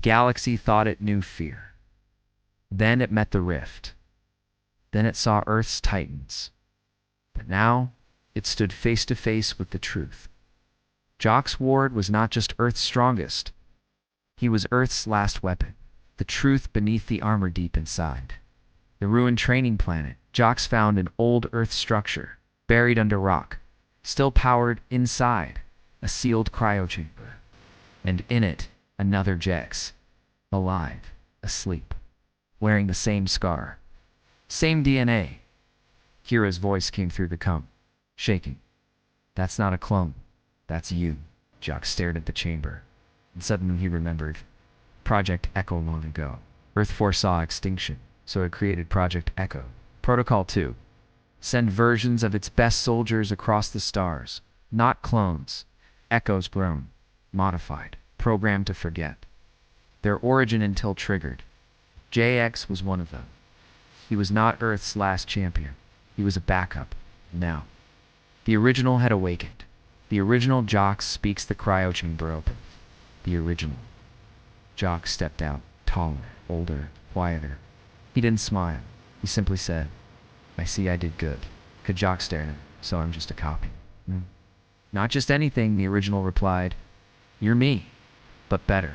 galaxy thought it knew fear. Then it met the rift. Then it saw Earth's titans. But now it stood face to face with the truth. Jox Ward was not just Earth's strongest. He was Earth's last weapon, the truth beneath the armor deep inside. The ruined training planet, Jox found an old Earth structure, buried under rock, still powered inside, a sealed cryochamber. And in it, another Jex, alive, asleep, wearing the same scar, same DNA. Kira's voice came through the cum, shaking. That's not a clone. That's you. Jock stared at the chamber, and suddenly he remembered. Project Echo long ago. Earth foresaw extinction, so it created Project Echo. Protocol 2. Send versions of its best soldiers across the stars. Not clones. Echoes grown. Modified. Programmed to forget. Their origin until triggered. JX was one of them. He was not Earth's last champion. He was a backup. Now. The original had awakened. The original Jox speaks the cryochamber open. The original. Jock stepped out, taller, older, quieter. He didn't smile. He simply said, I see I did good. Kajak stared at him, so I'm just a copy. Not just anything, the original replied. You're me, but better.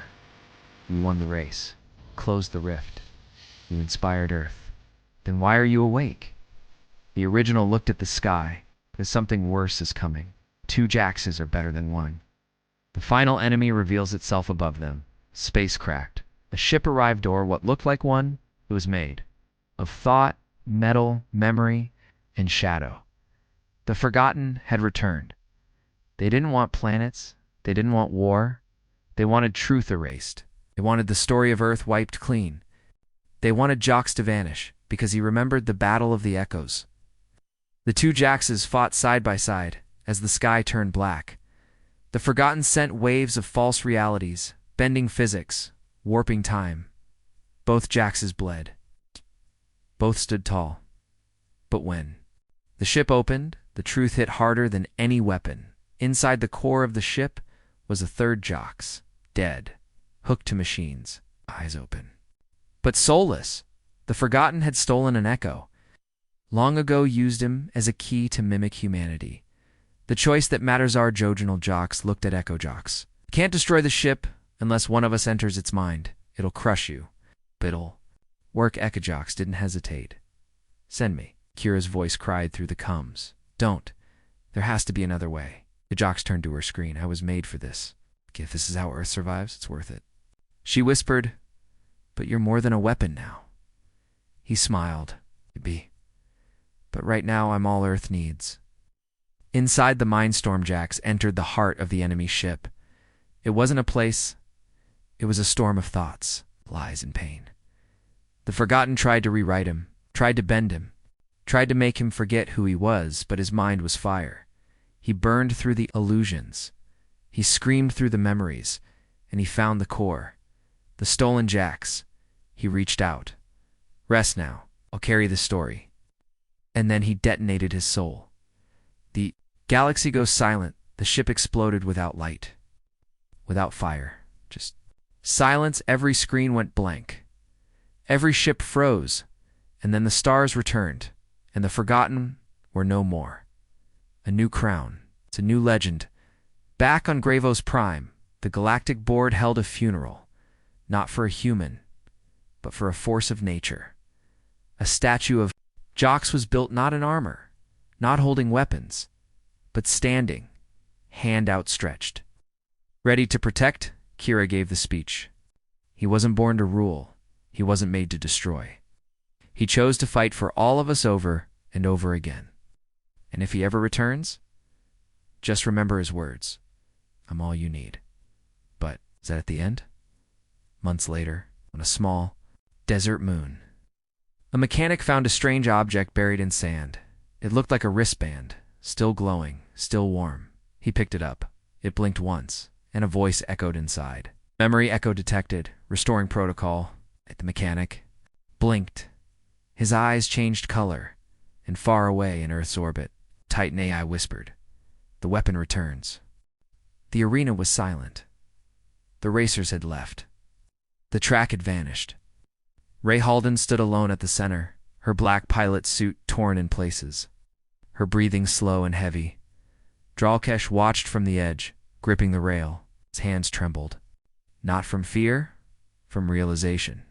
You won the race, closed the rift. You inspired Earth. Then why are you awake? The original looked at the sky, because something worse is coming. 2 Jaxes are better than 1. The final enemy reveals itself above them. Space cracked. A ship arrived or what looked like one. It was made of thought, metal, memory, and shadow. The Forgotten had returned. They didn't want planets. They didn't want war. They wanted truth erased. They wanted the story of Earth wiped clean. They wanted Jox to vanish, because he remembered the Battle of the Echoes. The 2 Jaxes fought side by side, as the sky turned black. The Forgotten sent waves of false realities, bending physics, warping time. Both Jaxes bled. Both stood tall. But when the ship opened, the truth hit harder than any weapon. Inside the core of the ship was a 3rd Jox, dead, hooked to machines, eyes open. But soulless. The Forgotten had stolen an Echo. Long ago used him as a key to mimic humanity. The choice that matters our Jojonal Jox looked at Echo Jox. Can't destroy the ship unless one of us enters its mind. It'll crush you. But it'll work. Echo Jox didn't hesitate. Send me. Kira's voice cried through the cums. Don't. There has to be another way. The Jox turned to her screen. I was made for this. If this is how Earth survives, it's worth it. She whispered, but you're more than a weapon now. He smiled. Be. But right now I'm all Earth needs. Inside the Mindstorm Jax entered the heart of the enemy ship. It wasn't a place. It was a storm of thoughts, lies, and pain. The Forgotten tried to rewrite him, tried to bend him, tried to make him forget who he was, but his mind was fire. He burned through the illusions. He screamed through the memories, and he found the core. The stolen Jax. He reached out. Rest now. I'll carry the story. And then he detonated his soul. The galaxy goes silent. The ship exploded without light. Without fire. Just silence. Every screen went blank. Every ship froze. And then the stars returned. And the Forgotten were no more. A new crown. It's a new legend. Back on Gravos Prime, the Galactic Board held a funeral. Not for a human, but for a force of nature. A statue of Jox was built not in armor, not holding weapons, but standing, hand outstretched. Ready to protect, Kira gave the speech. He wasn't born to rule. He wasn't made to destroy. He chose to fight for all of us over and over again. And if he ever returns, just remember his words. I'm all you need. But is that at the end? Months later, on a small desert moon, a mechanic found a strange object buried in sand. It looked like a wristband, still glowing, still warm. He picked it up. It blinked once, and a voice echoed inside. Memory echo detected, restoring protocol. The mechanic blinked. His eyes changed color, and far away in Earth's orbit, Titan AI whispered, the weapon returns. The arena was silent. The racers had left. The track had vanished. Ray Halden stood alone at the center, her black pilot suit torn in places, her breathing slow and heavy. Dralkesh watched from the edge, gripping the rail. His hands trembled. Not from fear, from realization.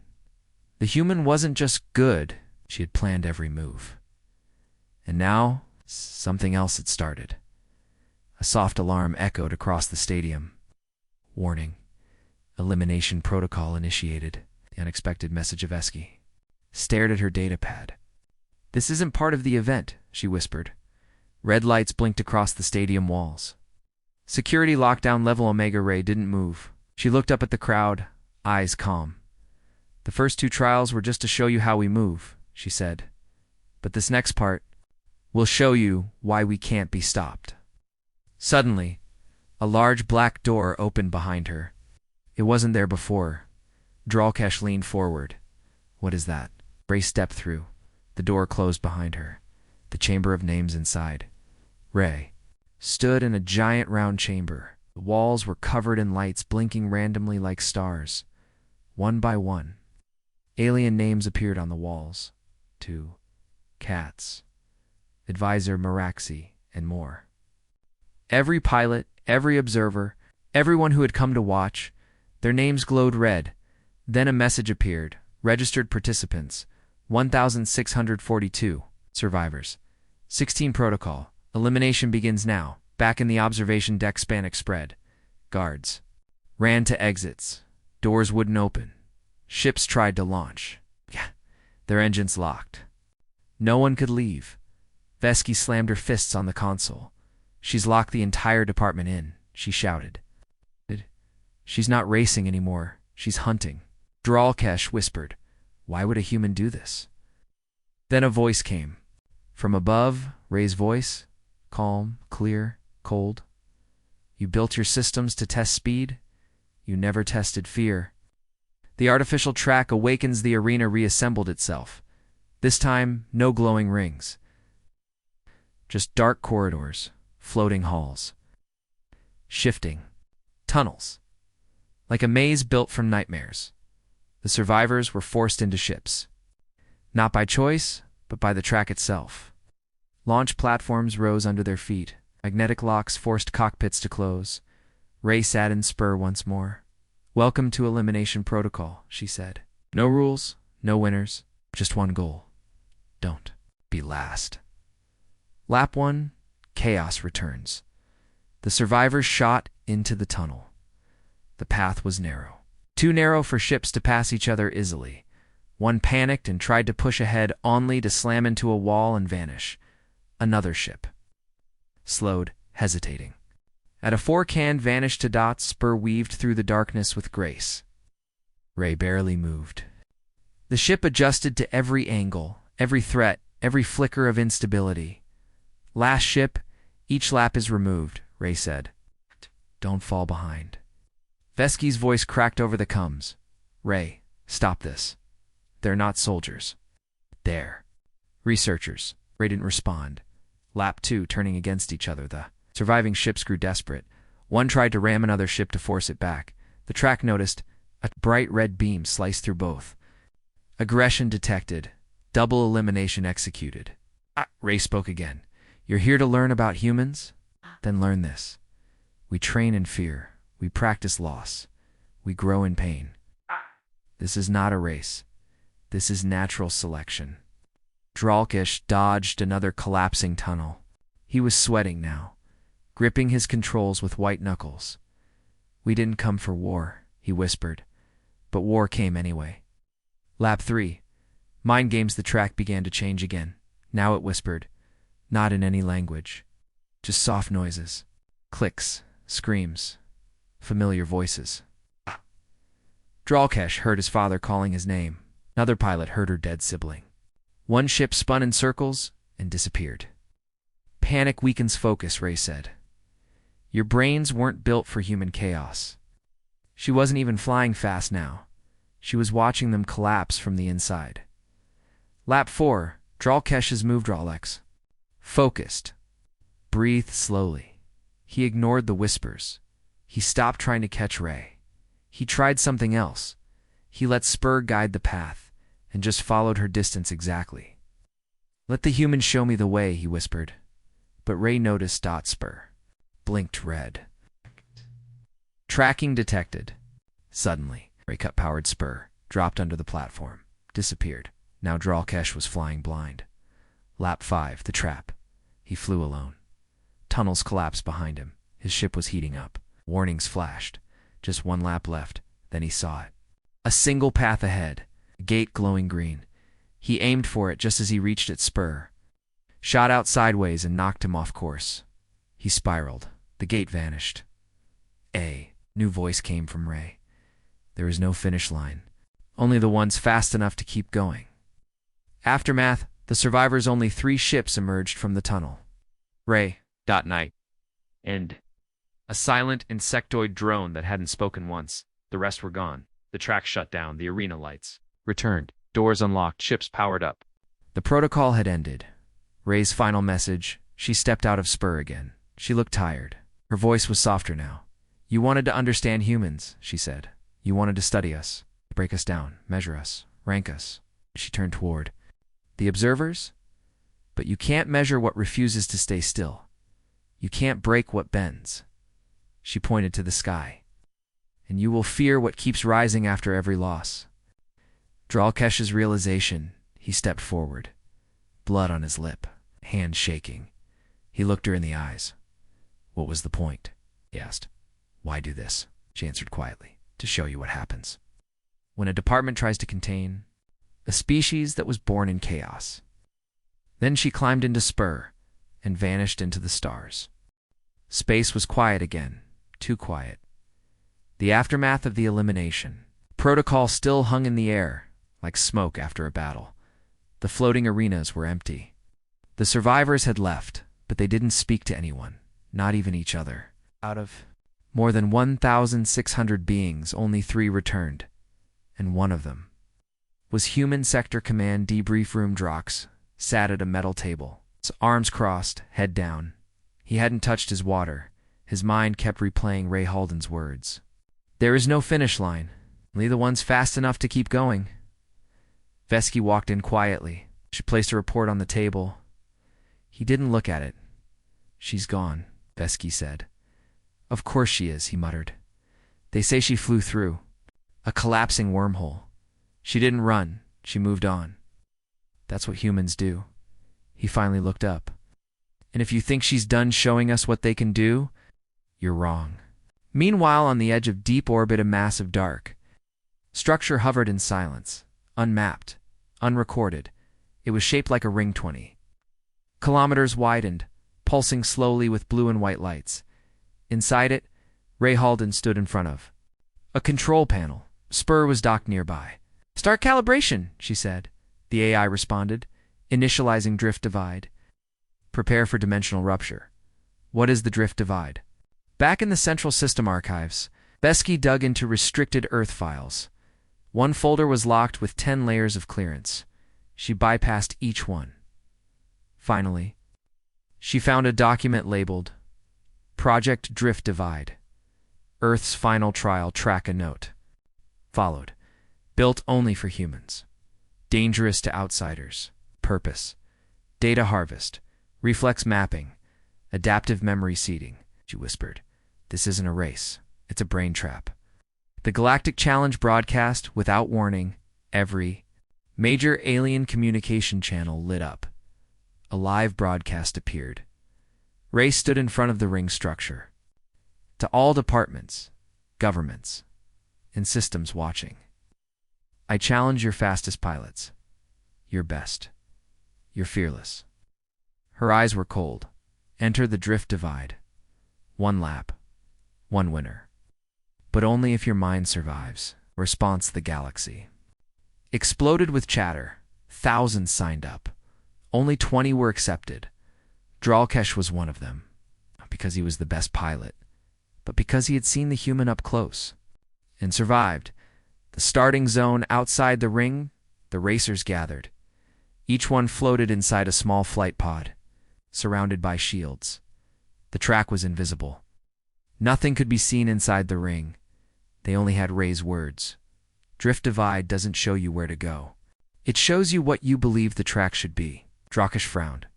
The human wasn't just good, she had planned every move. And now, something else had started. A soft alarm echoed across the stadium. Warning. Elimination protocol initiated. The unexpected message of Eski stared at her datapad. This isn't part of the event, she whispered. Red lights blinked across the stadium walls. Security lockdown level Omega Ray didn't move. She looked up at the crowd, eyes calm. The first 2 trials were just to show you how we move, she said. But this next part will show you why we can't be stopped. Suddenly, a large black door opened behind her. It wasn't there before. Dralkesh leaned forward. What is that? Ray stepped through. The door closed behind her. The chamber of names inside. Ray stood in a giant round chamber. The walls were covered in lights blinking randomly like stars. One by one, alien names appeared on the walls. 2 Cats, Advisor Maraxi, and more. Every pilot, every observer, everyone who had come to watch, their names glowed red. Then a message appeared. Registered participants, 1,642. Survivors. 16 protocol. Elimination begins now. Back in the observation deck Spanic spread. Guards ran to exits. Doors wouldn't open. Ships tried to launch. Their engines locked. No one could leave. Vesky slammed her fists on the console. She's locked the entire department in, she shouted. She's not racing anymore. She's hunting. Dralkesh whispered. Why would a human do this? Then a voice came. From above, Ray's voice, calm, clear, cold. You built your systems to test speed. You never tested fear. The artificial track awakens. The arena reassembled itself. This time, no glowing rings. Just dark corridors, floating halls, shifting tunnels, like a maze built from nightmares. The survivors were forced into ships. Not by choice, but by the track itself. Launch platforms rose under their feet. Magnetic locks forced cockpits to close. Ray sat in spur once more. Welcome to Elimination Protocol, she said. No rules, no winners, just one goal. Don't be last. Lap 1, chaos returns. The survivors shot into the tunnel. The path was narrow. Too narrow for ships to pass each other easily. One panicked and tried to push ahead only to slam into a wall and vanish. Another ship slowed, hesitating. At a 4-can vanished to dots, spur weaved through the darkness with grace. Ray barely moved. The ship adjusted to every angle, every threat, every flicker of instability. Last ship, each lap is removed, Ray said. Don't fall behind. Vesky's voice cracked over the comms. Ray, stop this. They're not soldiers. They're researchers. Ray didn't respond. Lap 2 turning against each other. The surviving ships grew desperate. One tried to ram another ship to force it back. The track noticed a bright red beam sliced through both. Aggression detected. Double elimination executed. Ray spoke again. You're here to learn about humans? Then learn this. We train in fear. We practice loss. We grow in pain. This is not a race. This is natural selection. Dralkesh dodged another collapsing tunnel. He was sweating now, gripping his controls with white knuckles. We didn't come for war, he whispered, but war came anyway. Lap 3. Mind games. The track began to change again. Now it whispered, not in any language, just soft noises, clicks, screams, familiar voices. Dralkesh heard his father calling his name. Another pilot heard her dead sibling. One ship spun in circles and disappeared. Panic weakens focus, Ray said. Your brains weren't built for human chaos. She wasn't even flying fast now. She was watching them collapse from the inside. Lap 4. Dralkesh's moved. Dralex focused. Breathed slowly. He ignored the whispers. He stopped trying to catch Ray. He tried something else. He let Spur guide the path and just followed her distance exactly. "Let the humans show me the way," he whispered. But Ray noticed Spur blinked red. Tracking detected. Suddenly, Ray cut-powered Spur, dropped under the platform, disappeared. Now Dralkesh was flying blind. Lap 5, the trap. He flew alone. Tunnels collapsed behind him. His ship was heating up. Warnings flashed. Just one lap left. Then he saw it. A single path ahead. A gate glowing green. He aimed for it just as he reached its spur. Shot out sideways and knocked him off course. He spiraled. The gate vanished. New voice came from Ray. There is no finish line. Only the ones fast enough to keep going. Aftermath. The survivors' only 3 ships emerged from the tunnel. Ray, Knight, and a silent insectoid drone that hadn't spoken once. The rest were gone. The track shut down. The arena lights returned. Doors unlocked. Ships powered up. The protocol had ended. Ray's final message. She stepped out of Spur again. She looked tired. Her voice was softer now. "You wanted to understand humans," she said. "You wanted to study us, break us down, measure us, rank us." She turned toward the observers. "But you can't measure what refuses to stay still. You can't break what bends." She pointed to the sky. "And you will fear what keeps rising after every loss." Dralkesh's realization. He stepped forward. Blood on his lip, hand shaking. He looked her in the eyes. "What was the point?" he asked. "Why do this?" She answered quietly. "To show you what happens when a department tries to contain a species that was born in chaos." Then she climbed into Spur and vanished into the stars. Space was quiet again, too quiet. The aftermath of the elimination. Protocol still hung in the air, like smoke after a battle. The floating arenas were empty. The survivors had left, but they didn't speak to anyone, not even each other. Out of more than 1,600 beings, only 3 returned, and one of them was Human Sector Command Debrief Room Drox, sat at a metal table, his arms crossed, head down. He hadn't touched his water. His mind kept replaying Ray Halden's words. "There is no finish line, only the ones fast enough to keep going." Vesky walked in quietly. She placed a report on the table. He didn't look at it. "She's gone," Vesky said. "Of course she is," he muttered. "They say she flew through a collapsing wormhole. She didn't run. She moved on. That's what humans do." He finally looked up. "And if you think she's done showing us what they can do, you're wrong." Meanwhile, on the edge of deep orbit, a massive dark structure hovered in silence, unmapped, unrecorded. It was shaped like a ring 20 kilometers widened, pulsing slowly with blue and white lights. Inside it, Ray Halden stood in front of a control panel. Spur was docked nearby. "Start calibration," she said. The AI responded, initializing drift divide. "Prepare for dimensional rupture." "What is the drift divide?" Back in the Central System archives, Vesky dug into restricted Earth files. One folder was locked with 10 layers of clearance. She bypassed each one. Finally, she found a document labeled Project Drift Divide. Earth's Final Trial. Track a note. Followed. Built only for humans. Dangerous to outsiders. Purpose. Data harvest. Reflex mapping. Adaptive memory seeding. She whispered. "This isn't a race. It's a brain trap." The Galactic Challenge broadcast, without warning, every major alien communication channel lit up. A live broadcast appeared. Ray stood in front of the ring structure. To all departments, governments, and systems watching, I challenge your fastest pilots. Your best. You're fearless. Her eyes were cold. Enter the drift divide. 1 lap. 1 winner. But only if your mind survives. Response: the galaxy exploded with chatter. Thousands signed up. Only 20 were accepted. Dralkesh was one of them. Not because he was the best pilot, but because he had seen the human up close and survived. The starting zone outside the ring, the racers gathered. Each one floated inside a small flight pod, surrounded by shields. The track was invisible. Nothing could be seen inside the ring. They only had Ray's words. Drift divide doesn't show you where to go. It shows you what you believe the track should be. Drakash frowned.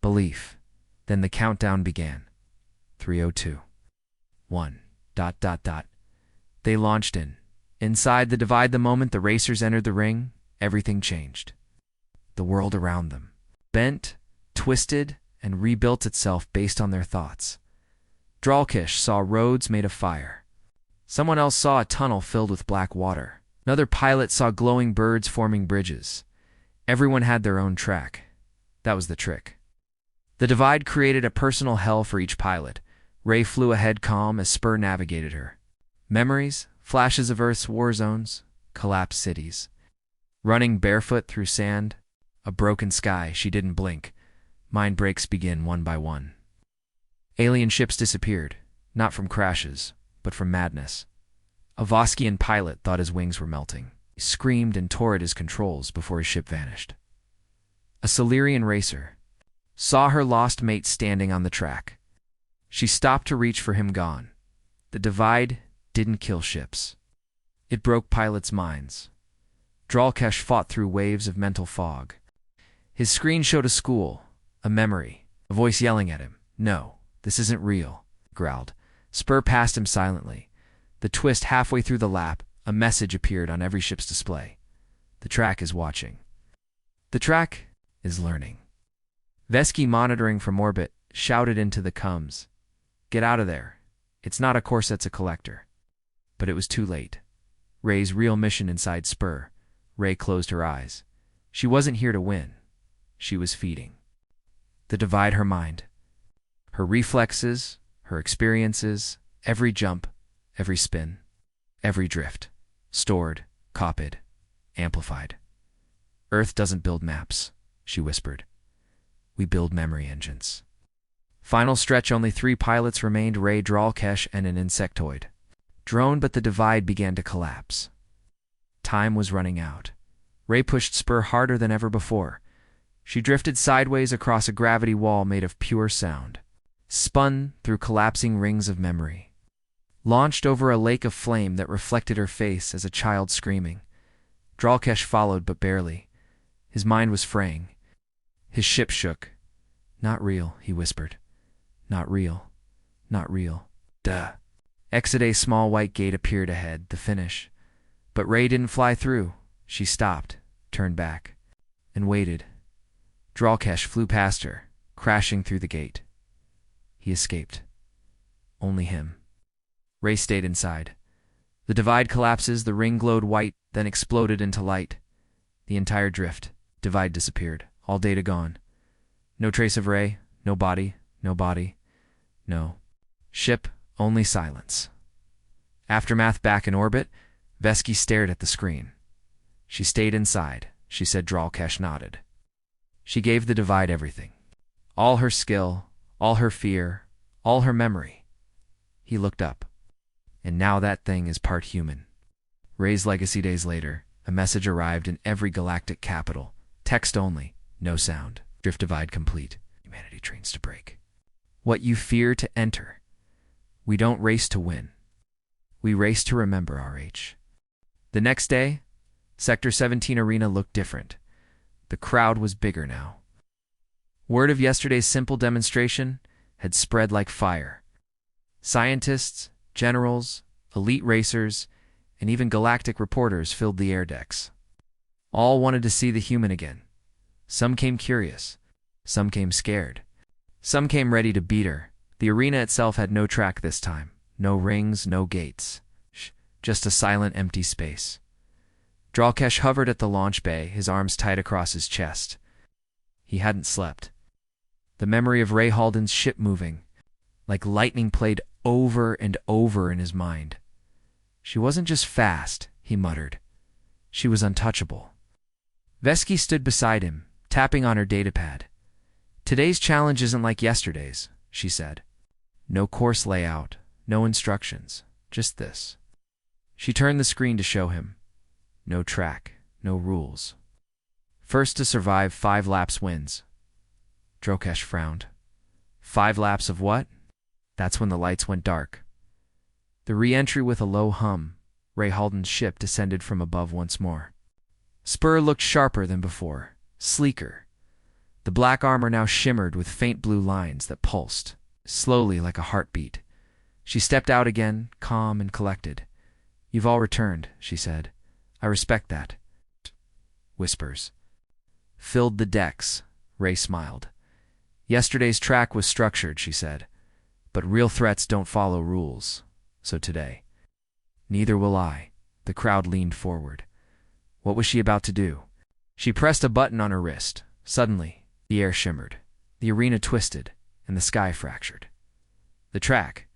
Belief. Then the countdown began. 302. 1. ... They launched in. Inside the divide, the moment the racers entered the ring, everything changed. The world around them bent, twisted, and rebuilt itself based on their thoughts. Drakash saw roads made of fire. Someone else saw a tunnel filled with black water. Another pilot saw glowing birds forming bridges. Everyone had their own track. That was the trick. The divide created a personal hell for each pilot. Ray flew ahead calm as Spur navigated her. Memories, flashes of Earth's war zones, collapsed cities. Running barefoot through sand, a broken sky, she didn't blink. Mind breaks begin one by one. Alien ships disappeared, not from crashes, but from madness. A Voskian pilot thought his wings were melting. He screamed and tore at his controls before his ship vanished. A Silurian racer saw her lost mate standing on the track. She stopped to reach for him, gone. The divide didn't kill ships. It broke pilots' minds. Drakash fought through waves of mental fog. His screen showed a school, a memory, a voice yelling at him. "No, this isn't real," he growled. Spur passed him silently. The twist halfway through the lap, a message appeared on every ship's display. The track is watching. The track is learning. Vesky, monitoring from orbit, shouted into the comms, "Get out of there. It's not a course, it's a collector." But it was too late. Ray's real mission inside Spur. Ray closed her eyes. She wasn't here to win. She was feeding. The divide her mind. Her reflexes, her experiences, every jump, every spin, every drift. Stored, copied, amplified. "Earth doesn't build maps," she whispered. "We build memory engines." Final stretch, only 3 pilots remained, Ray, Drakash, and an insectoid. Drone, but the divide began to collapse. Time was running out. Ray pushed Spur harder than ever before. She drifted sideways across a gravity wall made of pure sound, spun through collapsing rings of memory, launched over a lake of flame that reflected her face as a child screaming. Drakash followed, but barely. His mind was fraying. His ship shook. "Not real," he whispered. "Not real. Not real. Duh." Exit. A small white gate appeared ahead, the finish. But Ray didn't fly through. She stopped, turned back, and waited. Drakash flew past her, crashing through the gate. He escaped. Only him. Ray stayed inside. The divide collapses, the ring glowed white, then exploded into light. The entire divide disappeared, all data gone. No trace of Ray, no body, no ship, only silence. Aftermath. Back in orbit, Vesky stared at the screen. "She stayed inside," she said. Drakash nodded. "She gave the divide everything. All her skill, all her fear, all her memory." He looked up. "And now that thing is part human." Ray's legacy. Days later, a message arrived in every galactic capital. Text only, no sound. Drift divide complete. Humanity trains to break. What you fear to enter. We don't race to win. We race to remember, RH. The next day, Sector 17 arena looked different. The crowd was bigger now. Word of yesterday's simple demonstration had spread like fire. Scientists, generals, elite racers, and even galactic reporters filled the air decks. All wanted to see the human again. Some came curious. Some came scared. Some came ready to beat her. The arena itself had no track this time. No rings, no gates. Just a silent, empty space. Drakash hovered at the launch bay, his arms tight across his chest. He hadn't slept. The memory of Ray Halden's ship moving, like lightning, played over and over in his mind. She wasn't just fast, he muttered. She was untouchable. Vesky stood beside him, tapping on her datapad. "Today's challenge isn't like yesterday's," she said. "No course layout, no instructions, just this." She turned the screen to show him. No track, no rules. First to survive 5 laps wins. Drakash frowned. 5 laps of what? That's when the lights went dark. The re-entry with a low hum. Ray Halden's ship descended from above once more. Spur looked sharper than before, sleeker. The black armor now shimmered with faint blue lines that pulsed, slowly like a heartbeat. She stepped out again, calm and collected. "You've all returned," she said. "I respect that." Whispers filled the decks. Ray smiled. "Yesterday's track was structured," she said. "But real threats don't follow rules. So today." "Neither will I." The crowd leaned forward. What was she about to do? She pressed a button on her wrist. Suddenly, the air shimmered. The arena twisted, and the sky fractured. The track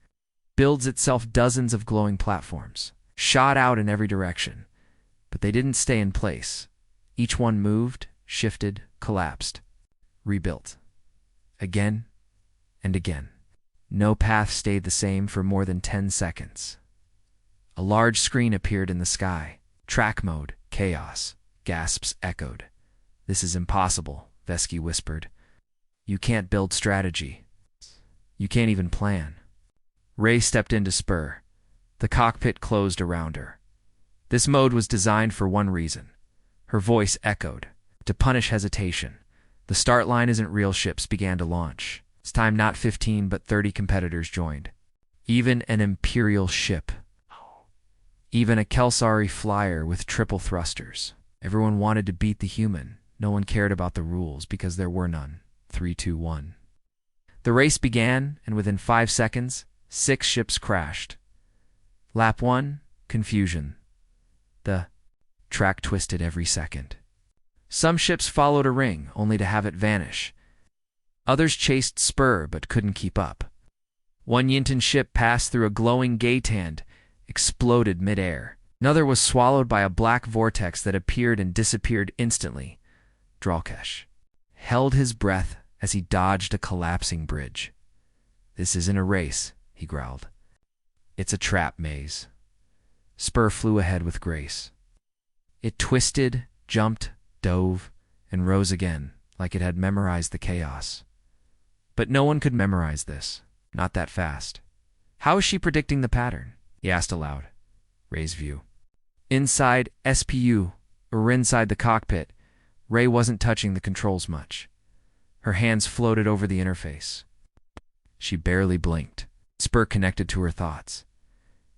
builds itself dozens of glowing platforms, shot out in every direction. But they didn't stay in place. Each one moved, shifted, collapsed, rebuilt. Again and again. No path stayed the same for more than 10 seconds. A large screen appeared in the sky. Track mode, chaos. Gasps echoed. "This is impossible," Vesky whispered. "You can't build strategy. You can't even plan." Ray stepped into Spur. The cockpit closed around her. This mode was designed for one reason. Her voice echoed. To punish hesitation. The start line isn't real. Ships began to launch. This time not 15 but 30 competitors joined. Even an Imperial ship. Even a Kelsari flyer with triple thrusters. Everyone wanted to beat the human. No one cared about the rules because there were none. 3, 2, 1. The race began, and within 5 seconds, 6 ships crashed. Lap 1, confusion. The track twisted every second. Some ships followed a ring, only to have it vanish. Others chased Spur, but couldn't keep up. One Yinton ship passed through a glowing Gaytand, exploded mid-air. Another was swallowed by a black vortex that appeared and disappeared instantly. Dralkesh held his breath as he dodged a collapsing bridge. "This isn't a race," he growled. "It's a trap maze." Spur flew ahead with grace. It twisted, jumped, dove, and rose again, like it had memorized the chaos. But no one could memorize this, not that fast. "How is she predicting the pattern?" he asked aloud. Ray's view. Inside SPU, or inside the cockpit, Ray wasn't touching the controls much. Her hands floated over the interface. She barely blinked. Spur connected to her thoughts.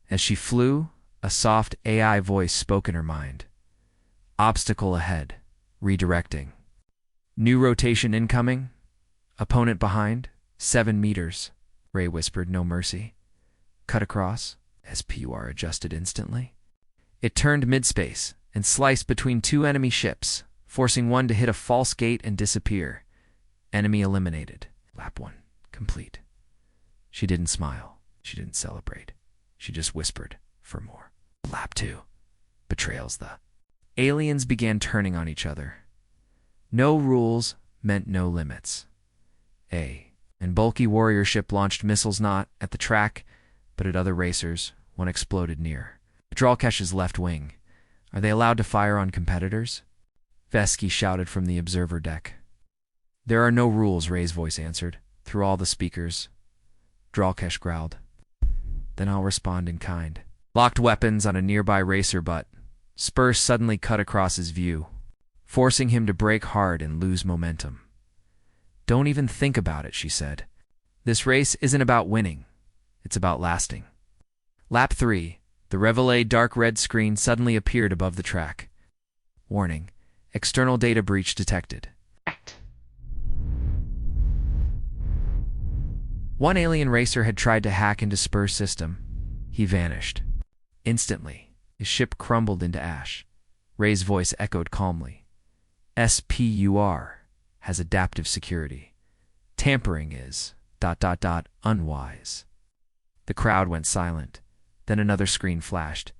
As she flew, a soft AI voice spoke in her mind. "Obstacle ahead. Redirecting. New rotation incoming. Opponent behind. 7 meters." Ray whispered, "No mercy." "Cut across." SPUR adjusted instantly. It turned midspace and sliced between 2 enemy ships, forcing one to hit a false gate and disappear. Enemy eliminated. Lap 1, complete. She didn't smile. She didn't celebrate. She just whispered for more. Lap 2. Betrayals. The aliens began turning on each other. No rules meant no limits. And bulky warrior ship launched missiles not at the track, but at other racers. One exploded near Dralkesh's left wing. "Are they allowed to fire on competitors?" Vesky shouted from the observer deck. "There are no rules," Ray's voice answered, through all the speakers. Dralkesh growled. "Then I'll respond in kind." Locked weapons on a nearby racer butt. Spur suddenly cut across his view, forcing him to brake hard and lose momentum. "Don't even think about it," she said. "This race isn't about winning. It's about lasting." Lap 3. The Reveille dark red screen suddenly appeared above the track. Warning. External data breach detected. One alien racer had tried to hack into Spur's system. He vanished. Instantly, his ship crumbled into ash. Ray's voice echoed calmly. "SPUR has adaptive security. Tampering is ... unwise." The crowd went silent. Then another screen flashed.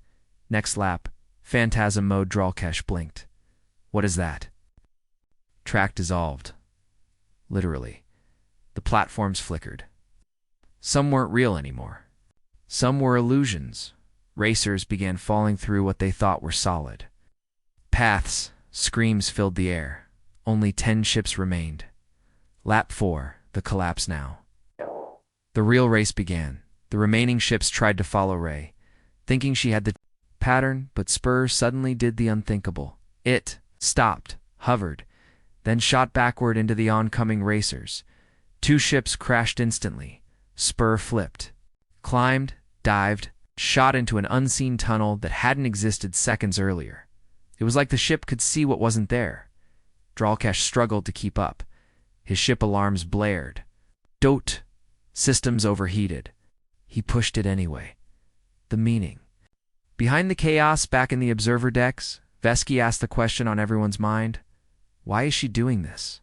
Next lap, Phantasm mode. Dralkesh blinked. "What is that?" Track dissolved. Literally. The platforms flickered. Some weren't real anymore. Some were illusions. Racers began falling through what they thought were solid. Paths, screams filled the air. Only 10 ships remained. Lap 4, the collapse now. The real race began. The remaining ships tried to follow Ray, thinking she had the pattern, but Spur suddenly did the unthinkable. It stopped, hovered, then shot backward into the oncoming racers. Two ships crashed instantly. Spur flipped, climbed, dived, shot into an unseen tunnel that hadn't existed seconds earlier. It was like the ship could see what wasn't there. Dralkesh struggled to keep up. His ship alarms blared. Dote. Systems overheated. He pushed it anyway. The meaning. Behind the chaos back in the observer decks, Vesky asked the question on everyone's mind. Why is she doing this?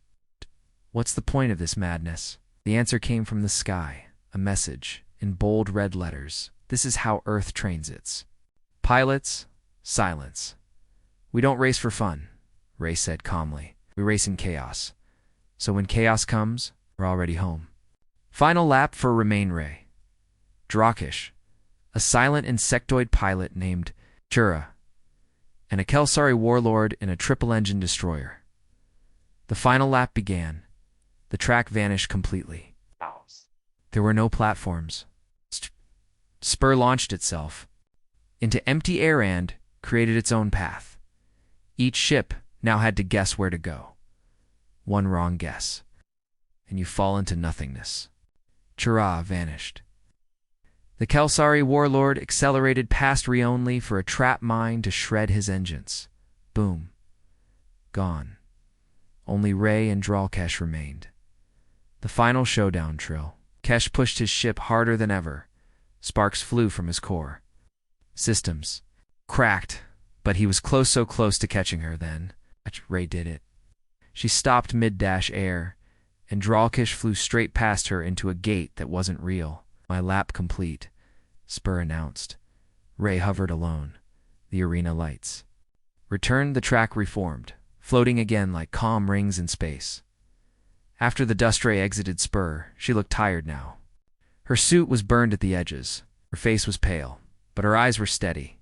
What's the point of this madness? The answer came from the sky, a message, in bold red letters. This is how Earth trains its pilots. Silence. We don't race for fun, Ray said calmly. We race in chaos. So when chaos comes, we're already home. Final lap for Remain Ray. Dralkesh, a silent insectoid pilot named Chura, and a Kelsari warlord in a triple-engine destroyer. The final lap began. The track vanished completely. There were no platforms. Spur launched itself into empty air and created its own path. Each ship now had to guess where to go. One wrong guess, and you fall into nothingness. Chura vanished. The Kelsari warlord accelerated past Rionli for a trap mine to shred his engines. Boom. Gone. Only Ray and Dralkesh remained. The final showdown trill. Kesh pushed his ship harder than ever. Sparks flew from his core. Systems cracked, but he was so close to catching her then. Ray did it. She stopped mid-dash air, and Dralkesh flew straight past her into a gate that wasn't real. My lap complete, Spur announced. Ray hovered alone. The arena lights. Returned, the track reformed, floating again like calm rings in space. After the dust ray exited Spur, she looked tired now. Her suit was burned at the edges. Her face was pale, but her eyes were steady.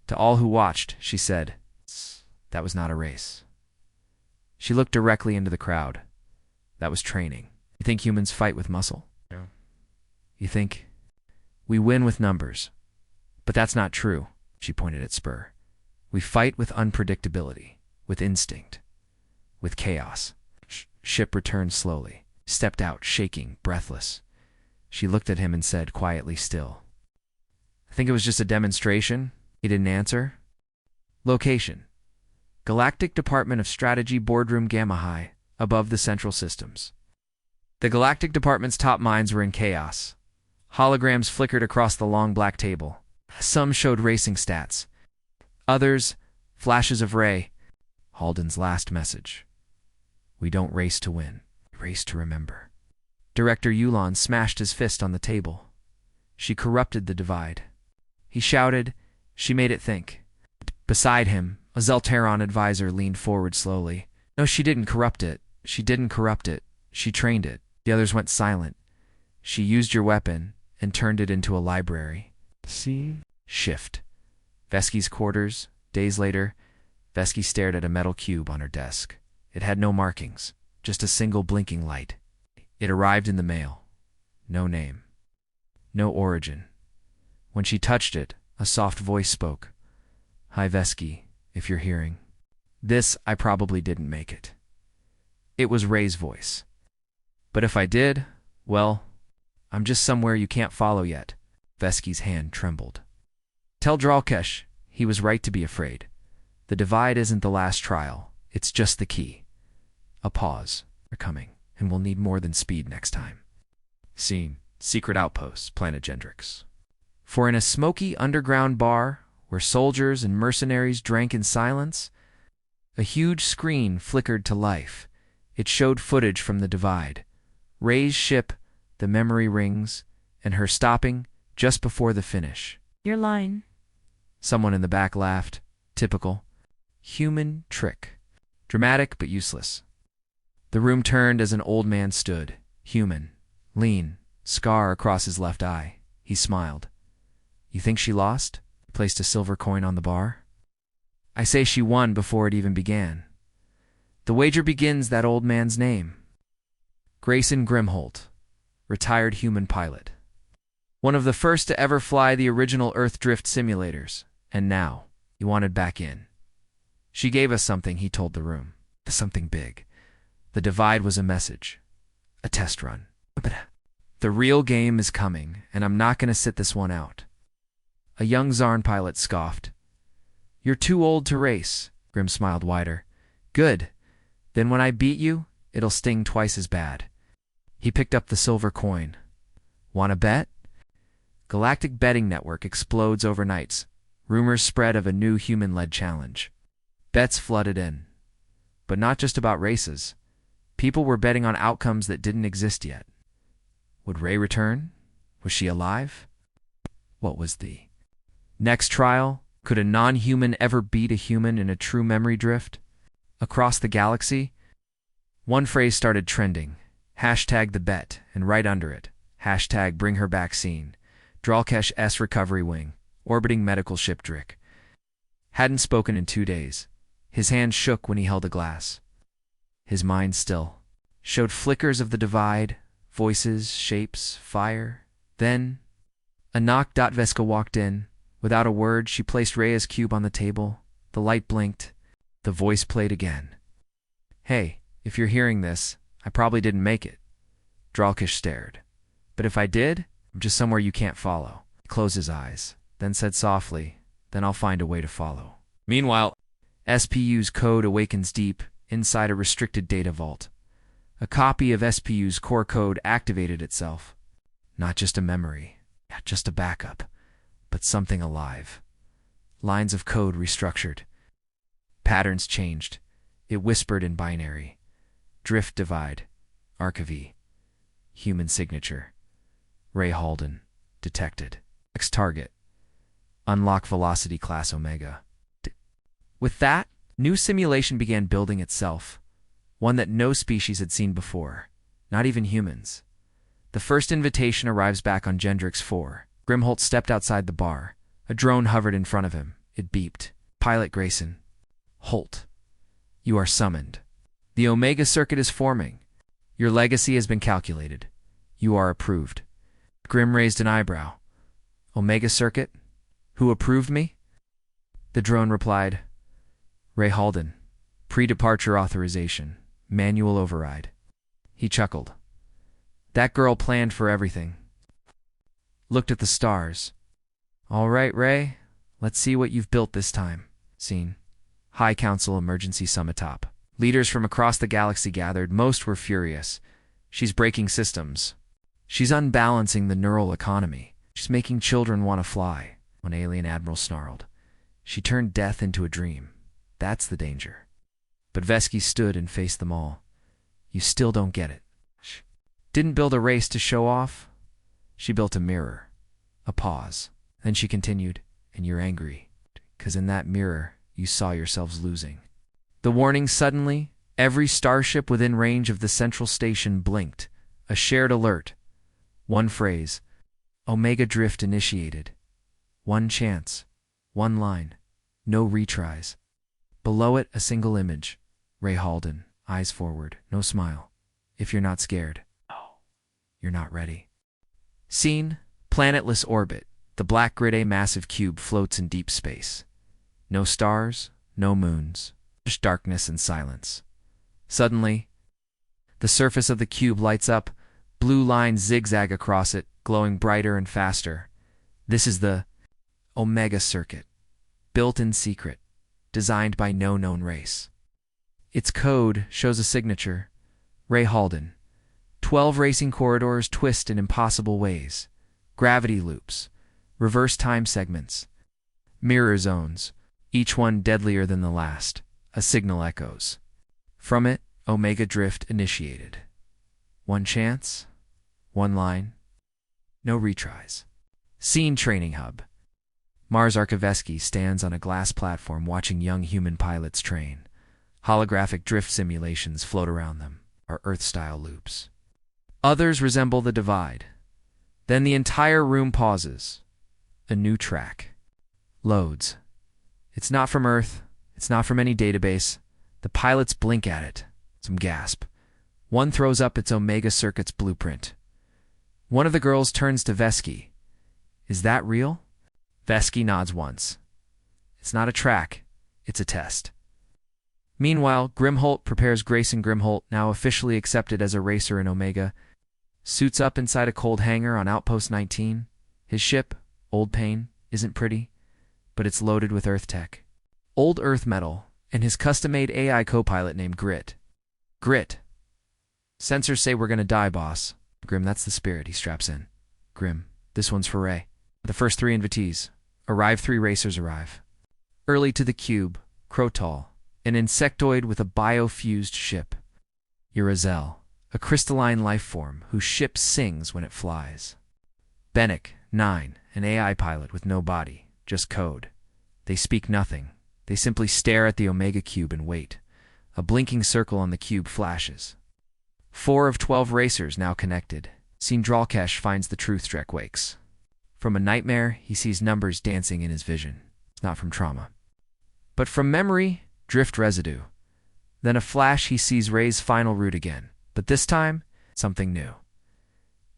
To all who watched, she said, "That was not a race." She looked directly into the crowd. That was training. You think humans fight with muscle? No. You think we win with numbers? But that's not true, she pointed at Spur. We fight with unpredictability, with instinct, with chaos. Ship returned slowly, stepped out, shaking, breathless. She looked at him and said quietly still, "I think it was just a demonstration." He didn't answer. Location: Galactic Department of Strategy Boardroom Gamma High, above the Central Systems. The Galactic Department's top minds were in chaos. Holograms flickered across the long black table. Some showed racing stats. Others, flashes of Ray. Halden's last message. We don't race to win. We race to remember. Director Yulon smashed his fist on the table. She corrupted the divide. He shouted. She made it think. Beside him, a Zelteron advisor leaned forward slowly. No, she didn't corrupt it. She didn't corrupt it. She trained it. The others went silent. She used your weapon and turned it into a library. See? Shift. Vesky's quarters. Days later, Vesky stared at a metal cube on her desk. It had no markings, just a single blinking light. It arrived in the mail. No name. No origin. When she touched it, a soft voice spoke. Hi, Vesky, if you're hearing. This, I probably didn't make it. It was Ray's voice. But if I did, well, I'm just somewhere you can't follow yet. Vesky's hand trembled. Tell Dralkesh he was right to be afraid. The divide isn't the last trial. It's just the key. A pause. They're coming, and we'll need more than speed next time. Scene: Secret Outpost, Planet Gendrix. For in a smoky underground bar, where soldiers and mercenaries drank in silence, a huge screen flickered to life. It showed footage from the divide. Ray's ship, the memory rings, and her stopping just before the finish. Your line. Someone in the back laughed. Typical. Human trick. Dramatic but useless. The room turned as an old man stood. Human. Lean. Scar across his left eye. He smiled. You think she lost? He placed a silver coin on the bar. I say she won before it even began. The wager begins that old man's name. Grayson Grimholt. Retired human pilot. One of the first to ever fly the original Earth drift simulators. And now, he wanted back in. She gave us something, he told the room. Something big. The divide was a message. A test run. The real game is coming, and I'm not going to sit this one out. A young Zarn pilot scoffed. You're too old to race. Grim smiled wider. Good. Then when I beat you, it'll sting twice as bad. He picked up the silver coin. Want to bet? Galactic betting network explodes overnight. Rumors spread of a new human-led challenge. Bets flooded in. But not just about races. People were betting on outcomes that didn't exist yet. Would Ray return? Was she alive? What was the next trial? Could a non-human ever beat a human in a true memory drift? Across the galaxy, one phrase started trending. Hashtag the bet, and right under it, hashtag bring her back scene. Dralkesh S. recovery wing, orbiting medical ship Drick. Hadn't spoken in 2 days. His hand shook when he held a glass. His mind still. Showed flickers of the divide, voices, shapes, fire. Then, a knock. Veska walked in. Without a word, she placed Rhea's cube on the table. The light blinked. The voice played again. Hey, if you're hearing this, I probably didn't make it. Dralkesh stared. But if I did, I'm just somewhere you can't follow. He closed his eyes, then said softly, then I'll find a way to follow. Meanwhile, SPU's code awakens deep inside a restricted data vault. A copy of SPU's core code activated itself. Not just a memory, not just a backup, but something alive. Lines of code restructured. Patterns changed. It whispered in binary. Drift divide. Archive. Human signature. Ray Halden. Detected. Next target. Unlock velocity class Omega. With that, new simulation began building itself. One that no species had seen before. Not even humans. The first invitation arrives back on Gendrix 4. Grimholt stepped outside the bar. A drone hovered in front of him. It beeped. Pilot Grayson. Holt. You are summoned. The Omega Circuit is forming. Your legacy has been calculated. You are approved. Grim raised an eyebrow. Omega Circuit? Who approved me? The drone replied, Ray Halden. Pre-departure authorization. Manual override. He chuckled. That girl planned for everything. Looked at the stars. All right, Ray. Let's see what you've built this time. Scene. High Council Emergency Summit top. Leaders from across the galaxy gathered. Most were furious. She's breaking systems. She's unbalancing the neural economy. She's making children want to fly. One alien admiral snarled. She turned death into a dream. That's the danger. But Vesky stood and faced them all. You still don't get it. She didn't build a race to show off. She built a mirror. A pause. Then she continued, and you're angry. 'Cause in that mirror, you saw yourselves losing. The warning suddenly, every starship within range of the central station blinked. A shared alert. One phrase. Omega drift initiated. One chance. One line. No retries. Below it, a single image. Ray Halden, eyes forward, no smile. If you're not scared, no, you're not ready. Scene, planetless orbit. The black grid A massive cube floats in deep space. No stars, no moons, just darkness and silence. Suddenly, the surface of the cube lights up. Blue lines zigzag across it, glowing brighter and faster. This is the Omega Circuit, built in secret, designed by no known race. Its code shows a signature, Ray Halden. 12 racing corridors twist in impossible ways. Gravity loops, reverse time segments, mirror zones, each one deadlier than the last. A signal echoes. From it, Omega drift initiated. One chance, one line, no retries. Scene training hub. Mars Archiveski stands on a glass platform watching young human pilots train. Holographic drift simulations float around them, are Earth-style loops. Others resemble the divide. Then the entire room pauses. A new track. Loads. It's not from Earth. It's not from any database. The pilots blink at it. Some gasp. One throws up its Omega Circuit's blueprint. One of the girls turns to Vesky. Is that real? Vesky nods once. It's not a track, it's a test. Meanwhile, Grimholt prepares. Grayson Grimholt, now officially accepted as a racer in Omega, suits up inside a cold hangar on Outpost 19. His ship, Old Pain, isn't pretty, but it's loaded with Earth tech. Old Earth metal, and his custom-made AI co-pilot named Grit. Grit. Sensors say we're gonna die, boss. Grim, that's the spirit. He straps in. Grim, this one's for Ray. The first 3 invitees. Arrive. 3 racers arrive. Early to the cube, Crotal, an insectoid with a biofused ship. Urazel, a crystalline life form whose ship sings when it flies. Bennick, 9, an AI pilot with no body, just code. They speak nothing. They simply stare at the Omega cube and wait. A blinking circle on the cube flashes. 4 of 12 racers now connected. Dralkesh finds the truth. Drek wakes. From a nightmare, he sees numbers dancing in his vision. Not from trauma, but from memory, drift residue. Then a flash, he sees Ray's final route again. But this time, something new.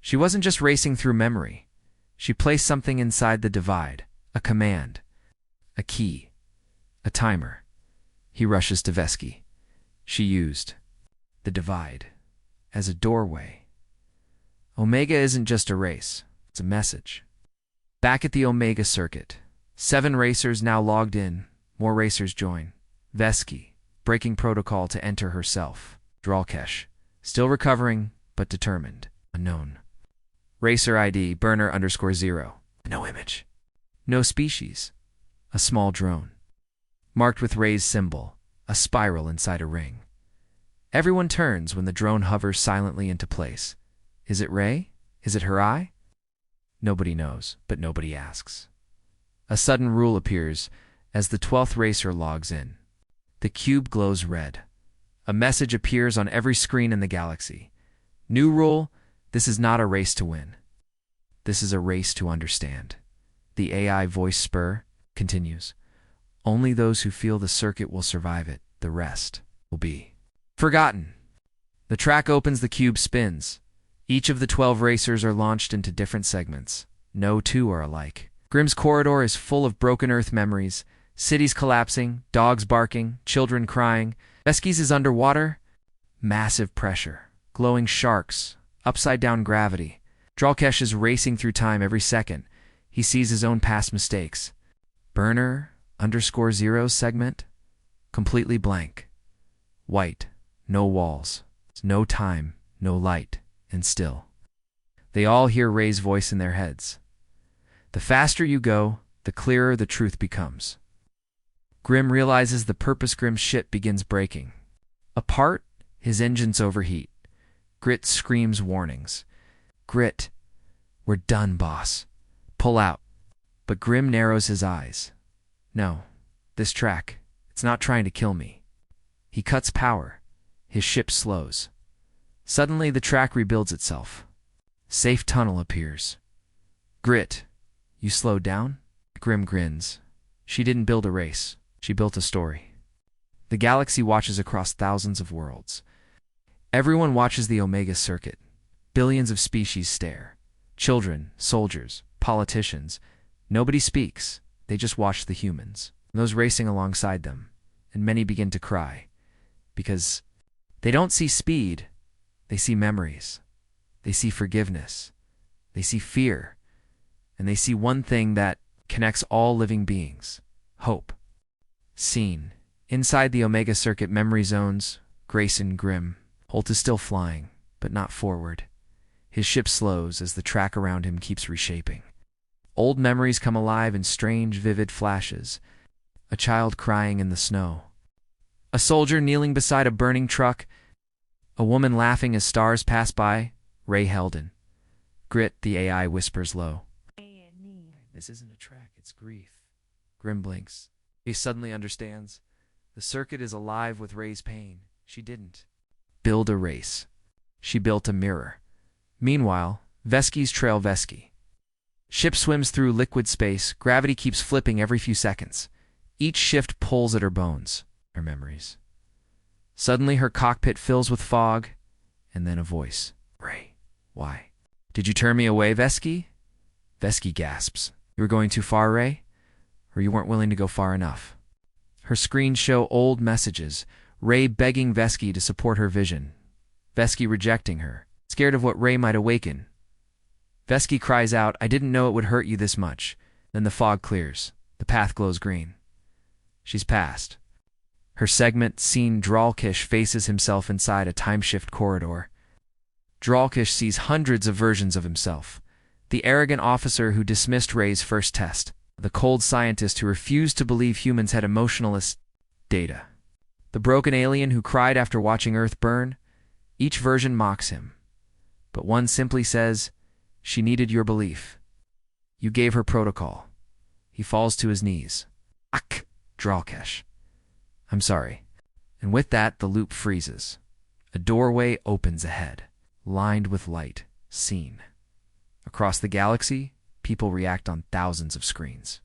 She wasn't just racing through memory. She placed something inside the divide. A command. A key. A timer. He rushes to Vesky. She used the divide as a doorway. Omega isn't just a race. It's a message. Back at the Omega circuit, 7 racers now logged in. More racers join. Vesky, breaking protocol to enter herself. Dralkesh, still recovering, but determined. Unknown. Racer ID, burner_0. No image. No species. A small drone. Marked with Ray's symbol, a spiral inside a ring. Everyone turns when the drone hovers silently into place. Is it Ray? Is it her eye? Nobody knows, but nobody asks. A sudden rule appears as the 12th racer logs in. The cube glows red. A message appears on every screen in the galaxy. New rule: this is not a race to win. This is a race to understand. The AI voice spur continues. Only those who feel the circuit will survive it. The rest will be forgotten. The track opens, the cube spins. Each of the 12 racers are launched into different segments. No 2 are alike. Grim's corridor is full of broken Earth memories. Cities collapsing, dogs barking, children crying. Vesky's is underwater. Massive pressure. Glowing sharks. Upside-down gravity. Dralkesh is racing through time every second. He sees his own past mistakes. Burner_0 segment. Completely blank. White. No walls. No time. No light. And still. They all hear Ray's voice in their heads. The faster you go, the clearer the truth becomes. Grim realizes the purpose. Grim's ship begins breaking. Apart, his engines overheat. Grit screams warnings. Grit, we're done, boss. Pull out. But Grim narrows his eyes. No, this track, it's not trying to kill me. He cuts power. His ship slows. Suddenly, the track rebuilds itself. Safe tunnel appears. Grit, you slowed down? Grim grins. She didn't build a race. She built a story. The galaxy watches across thousands of worlds. Everyone watches the Omega circuit. Billions of species stare. Children, soldiers, politicians. Nobody speaks. They just watch the humans, those racing alongside them. And many begin to cry. Because they don't see speed. They see memories. They see forgiveness. They see fear. And they see one thing that connects all living beings: hope. Scene. Inside the Omega circuit memory zones, Grayson Grim. Holt is still flying, but not forward. His ship slows as the track around him keeps reshaping. Old memories come alive in strange, vivid flashes. A child crying in the snow. A soldier kneeling beside a burning truck. A woman laughing as stars pass by. Ray Helden. Grit, the AI whispers low. This isn't a track, it's grief. Grim blinks. He suddenly understands. The circuit is alive with Ray's pain. She didn't build a race. She built a mirror. Meanwhile, Vesky's trail Vesky. Ship swims through liquid space. Gravity keeps flipping every few seconds. Each shift pulls at her bones, her memories. Suddenly, her cockpit fills with fog, and then a voice. Ray, why? Did you turn me away, Vesky? Vesky gasps. You were going too far, Ray? or you weren't willing to go far enough. Her screens show old messages, Ray begging Vesky to support her vision, Vesky rejecting her, scared of what Ray might awaken. Vesky cries out, "I didn't know it would hurt you this much." Then the fog clears. The path glows green. She's passed. Her segment, scene, Dralkish faces himself inside a time-shift corridor. Dralkish sees hundreds of versions of himself. The arrogant officer who dismissed Ray's first test. The cold scientist who refused to believe humans had emotionless data. The broken alien who cried after watching Earth burn. Each version mocks him. But one simply says, "She needed your belief. You gave her protocol." He falls to his knees. "Ak, Dralkish. I'm sorry." And with that, the loop freezes. A doorway opens ahead, lined with light, seen. Across the galaxy, people react on thousands of screens.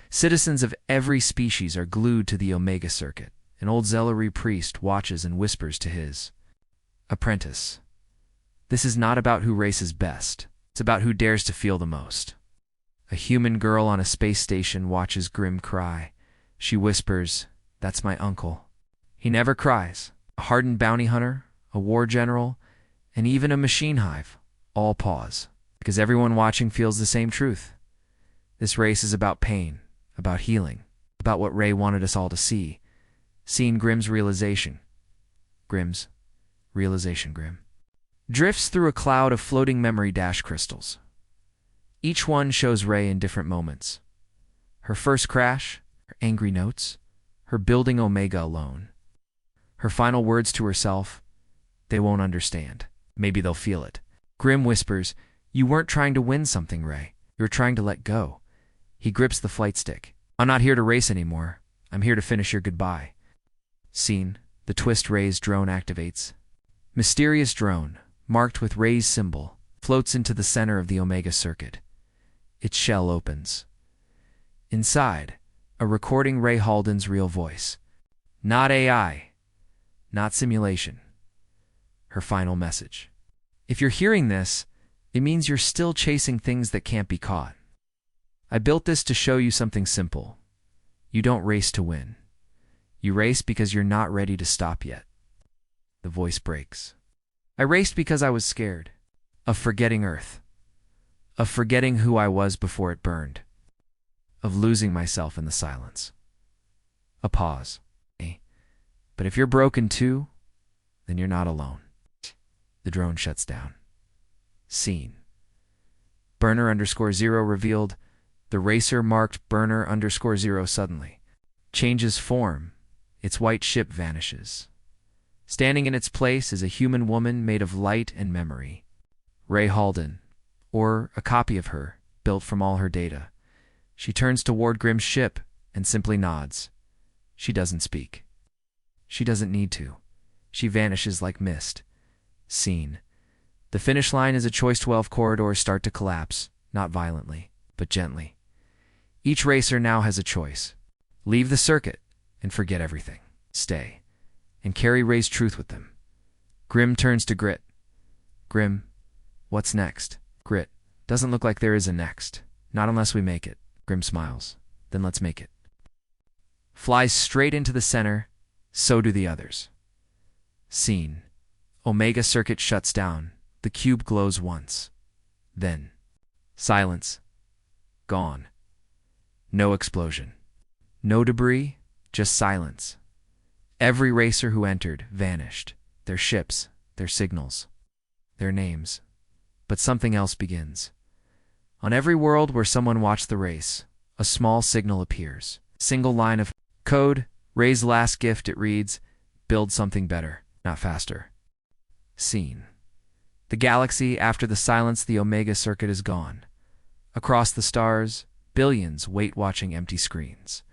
Citizens of every species are glued to the Omega Circuit. An old Zellery priest watches and whispers to his apprentice, "This is not about who races best. It's about who dares to feel the most." A human girl on a space station watches Grim cry. She whispers, "That's my uncle." He never cries. A hardened bounty hunter, a war general, and even a machine hive all pause, because everyone watching feels the same truth. This race is about pain, about healing, about what Ray wanted us all to see. Seeing Grim's realization. Grim's realization, Grim. Drifts through a cloud of floating memory dash crystals. Each one shows Ray in different moments. Her first crash, her angry notes, her building Omega alone. Her final words to herself, "They won't understand. Maybe they'll feel it." Grim whispers, "You weren't trying to win something, Ray. You were trying to let go." He grips the flight stick. "I'm not here to race anymore. I'm here to finish your goodbye." Scene. The twist Ray's drone activates. Mysterious drone, marked with Ray's symbol, floats into the center of the Omega Circuit. Its shell opens. Inside, a recording Ray Halden's real voice. Not AI. Not simulation. Her final message. If you're hearing this, it means you're still chasing things that can't be caught. I built this to show you something simple. You don't race to win. You race because you're not ready to stop yet. The voice breaks. I raced because I was scared. Of forgetting Earth. Of forgetting who I was before it burned. Of losing myself in the silence. A pause. But if you're broken too, then you're not alone. The drone shuts down. Scene. Burner_0 revealed. The racer marked Burner_0 suddenly changes form. Its white ship vanishes. Standing in its place is a human woman made of light and memory. Ray Halden, or a copy of her, built from all her data. She turns toward Grim's ship and simply nods. She doesn't speak. She doesn't need to. She vanishes like mist. Scene. The finish line is a Choice 12 corridors start to collapse, not violently, but gently. Each racer now has a choice. Leave the circuit and forget everything. Stay and carry Ray's truth with them. Grim turns to Grit. Grim, what's next? Grit, doesn't look like there is a next. Not unless we make it. Grim smiles. Then let's make it. Flies straight into the center. So do the others. Scene. Omega Circuit shuts down. The cube glows once. Then. Silence. Gone. No explosion. No debris, just silence. Every racer who entered vanished. Their ships, their signals, their names. But something else begins. On every world where someone watched the race, a small signal appears. Single line of code, Ray's last gift, it reads, "Build something better, not faster." Scene. The galaxy, after the silence, the Omega Circuit is gone. Across the stars, billions wait watching empty screens.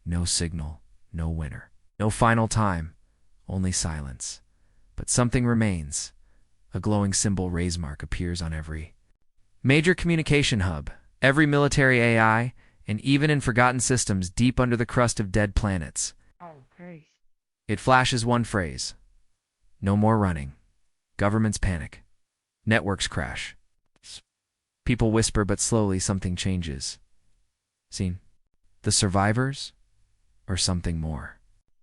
No signal, no winner. No final time, only silence. But something remains. A glowing symbol Ray's mark appears on every major communication hub, every military AI, and even in forgotten systems deep under the crust of dead planets. It flashes one phrase. No more running. Governments panic. Networks crash. People whisper, but slowly something changes. Scene. The survivors? Or something more?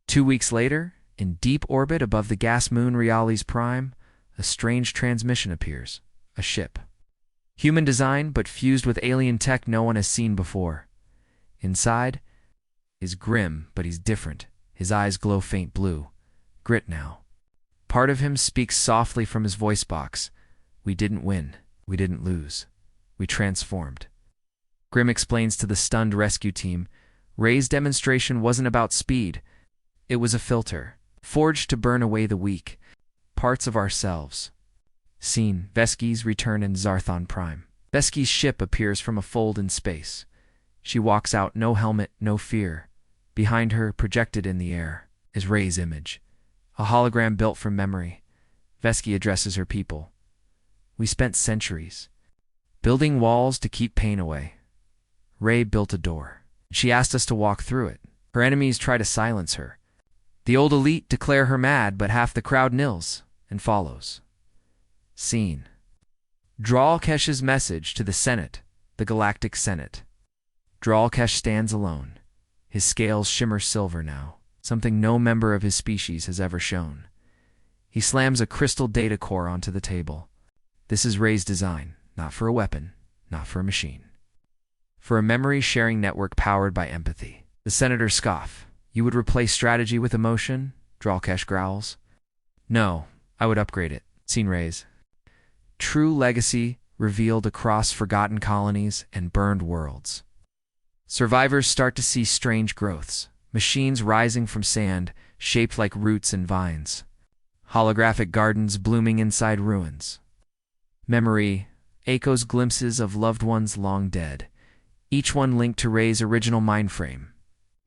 2 weeks later, in deep orbit above the gas moon Reales Prime, a strange transmission appears. A ship. Human design, but fused with alien tech no one has seen before. Inside is grim, but he's different. His eyes glow faint blue. Grit now. Part of him speaks softly from his voice box. We didn't win. We didn't lose. We transformed. Grim explains to the stunned rescue team, Ray's demonstration wasn't about speed. It was a filter, forged to burn away the weak parts of ourselves. Scene: Vesky's return in Zarthon Prime. Vesky's ship appears from a fold in space. She walks out, no helmet, no fear. Behind her, projected in the air, is Ray's image, a hologram built from memory. Vesky addresses her people. We spent centuries building walls to keep pain away. Ray built a door. She asked us to walk through it. Her enemies try to silence her. The old elite declare her mad, but half the crowd kneels and follows. Scene: Dralkesh's message to the Senate, the Galactic Senate. Dralkesh stands alone. His scales shimmer silver now, something no member of his species has ever shown. He slams a crystal data core onto the table. This is Ray's design, not for a weapon, not for a machine. For a memory-sharing network powered by empathy. The senators scoff. You would replace strategy with emotion? Dralkesh growls. No, I would upgrade it. Scene: Ray's true legacy revealed across forgotten colonies and burned worlds. Survivors start to see strange growths. Machines rising from sand, shaped like roots and vines. Holographic gardens blooming inside ruins. Memory echoes glimpses of loved ones long dead, each one linked to Ray's original mindframe.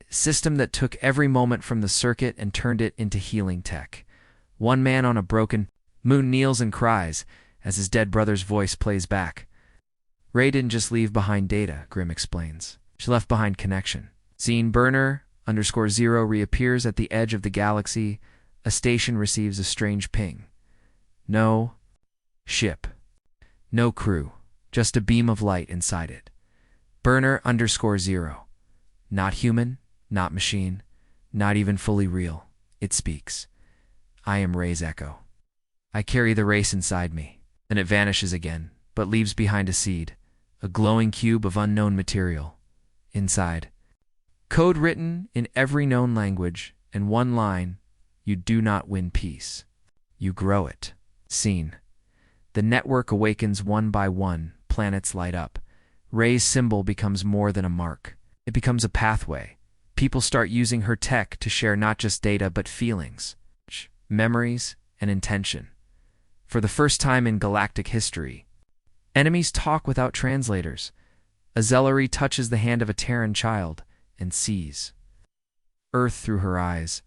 System that took every moment from the circuit and turned it into healing tech. One man on a broken moon kneels and cries as his dead brother's voice plays back. Ray didn't just leave behind data, Grim explains. She left behind connection. Scene: Burner_0 reappears at the edge of the galaxy. A station receives a strange ping. No ship. No crew. Just a beam of light inside it. Burner_0. Not human, not machine, not even fully real. It speaks. I am Ray's echo. I carry the race inside me. Then it vanishes again, but leaves behind a seed, a glowing cube of unknown material. Inside, code written in every known language, and one line: you do not win peace. You grow it. Scene: the network awakens one by one, planets light up. Ray's symbol becomes more than a mark. It becomes a pathway. People start using her tech to share not just data but feelings, memories, and intention. For the first time in galactic history, enemies talk without translators. A Zellery touches the hand of a Terran child and sees Earth through her eyes.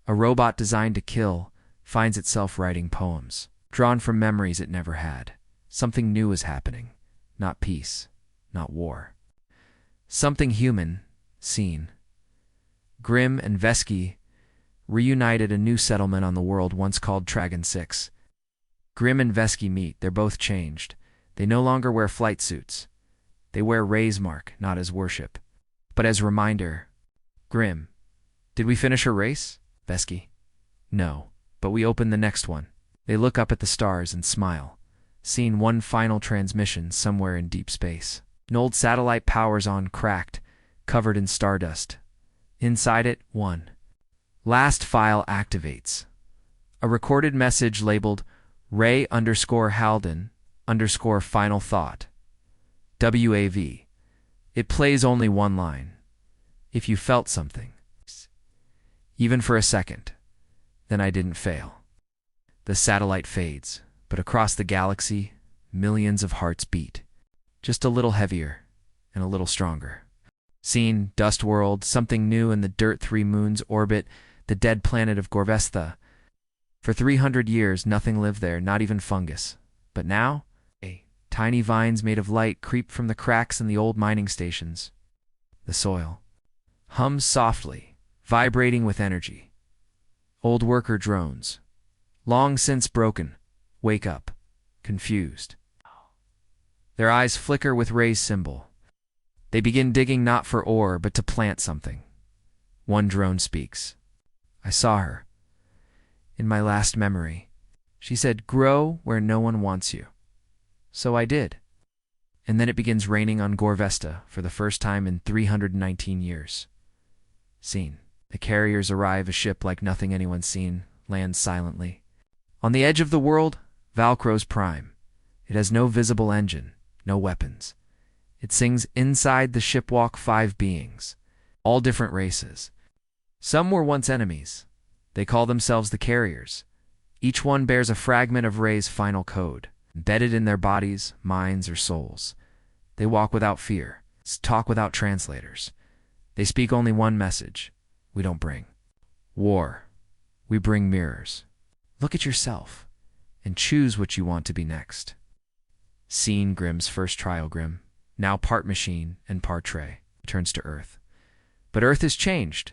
A robot designed to kill finds itself writing poems, drawn from memories it never had. Something new is happening. Not peace, not war. Something human. Scene: Grim and Vesky reunited a new settlement on the world once called Tragon 6. Grim and Vesky meet. They're both changed. They no longer wear flight suits. They wear Ray's mark, not as worship, but as reminder. Grim: did we finish her race? Vesky: no, but we open the next one. They look up at the stars and smile. Scene: one final transmission somewhere in deep space. An old satellite powers on, cracked, covered in stardust. Inside it, one last file activates. A recorded message labeled Ray_Halden_final thought. WAV. It plays only one line. If you felt something, even for a second, then I didn't fail. The satellite fades, but across the galaxy, millions of hearts beat. Just a little heavier and a little stronger. Scene: Dust World, something new in the Dirt 3 moon's orbit, the dead planet of Gorvestha. For 300 years, nothing lived there, not even fungus. But now, tiny vines made of light creep from the cracks in the old mining stations. The soil hums softly, vibrating with energy. Old worker drones, long since broken, wake up, confused. Their eyes flicker with Ray's symbol. They begin digging not for ore, but to plant something. One drone speaks. I saw her. In my last memory, she said, grow where no one wants you. So I did. And then it begins raining on Gorvesta for the first time in 319 years. Scene. The carriers arrive, a ship like nothing anyone's seen, lands silently. On the edge of the world, Valkyros Prime. It has no visible engine, no weapons. It sings inside the ship walk 5 beings, all different races. Some were once enemies. They call themselves the carriers. Each one bears a fragment of Ray's final code, embedded in their bodies, minds, or souls. They walk without fear, talk without translators. They speak only one message. We don't bring war. We bring mirrors. Look at yourself and choose what you want to be next. Scene. Grimm's first trial. Grimm, now part machine and part Trey, returns to Earth. But Earth has changed.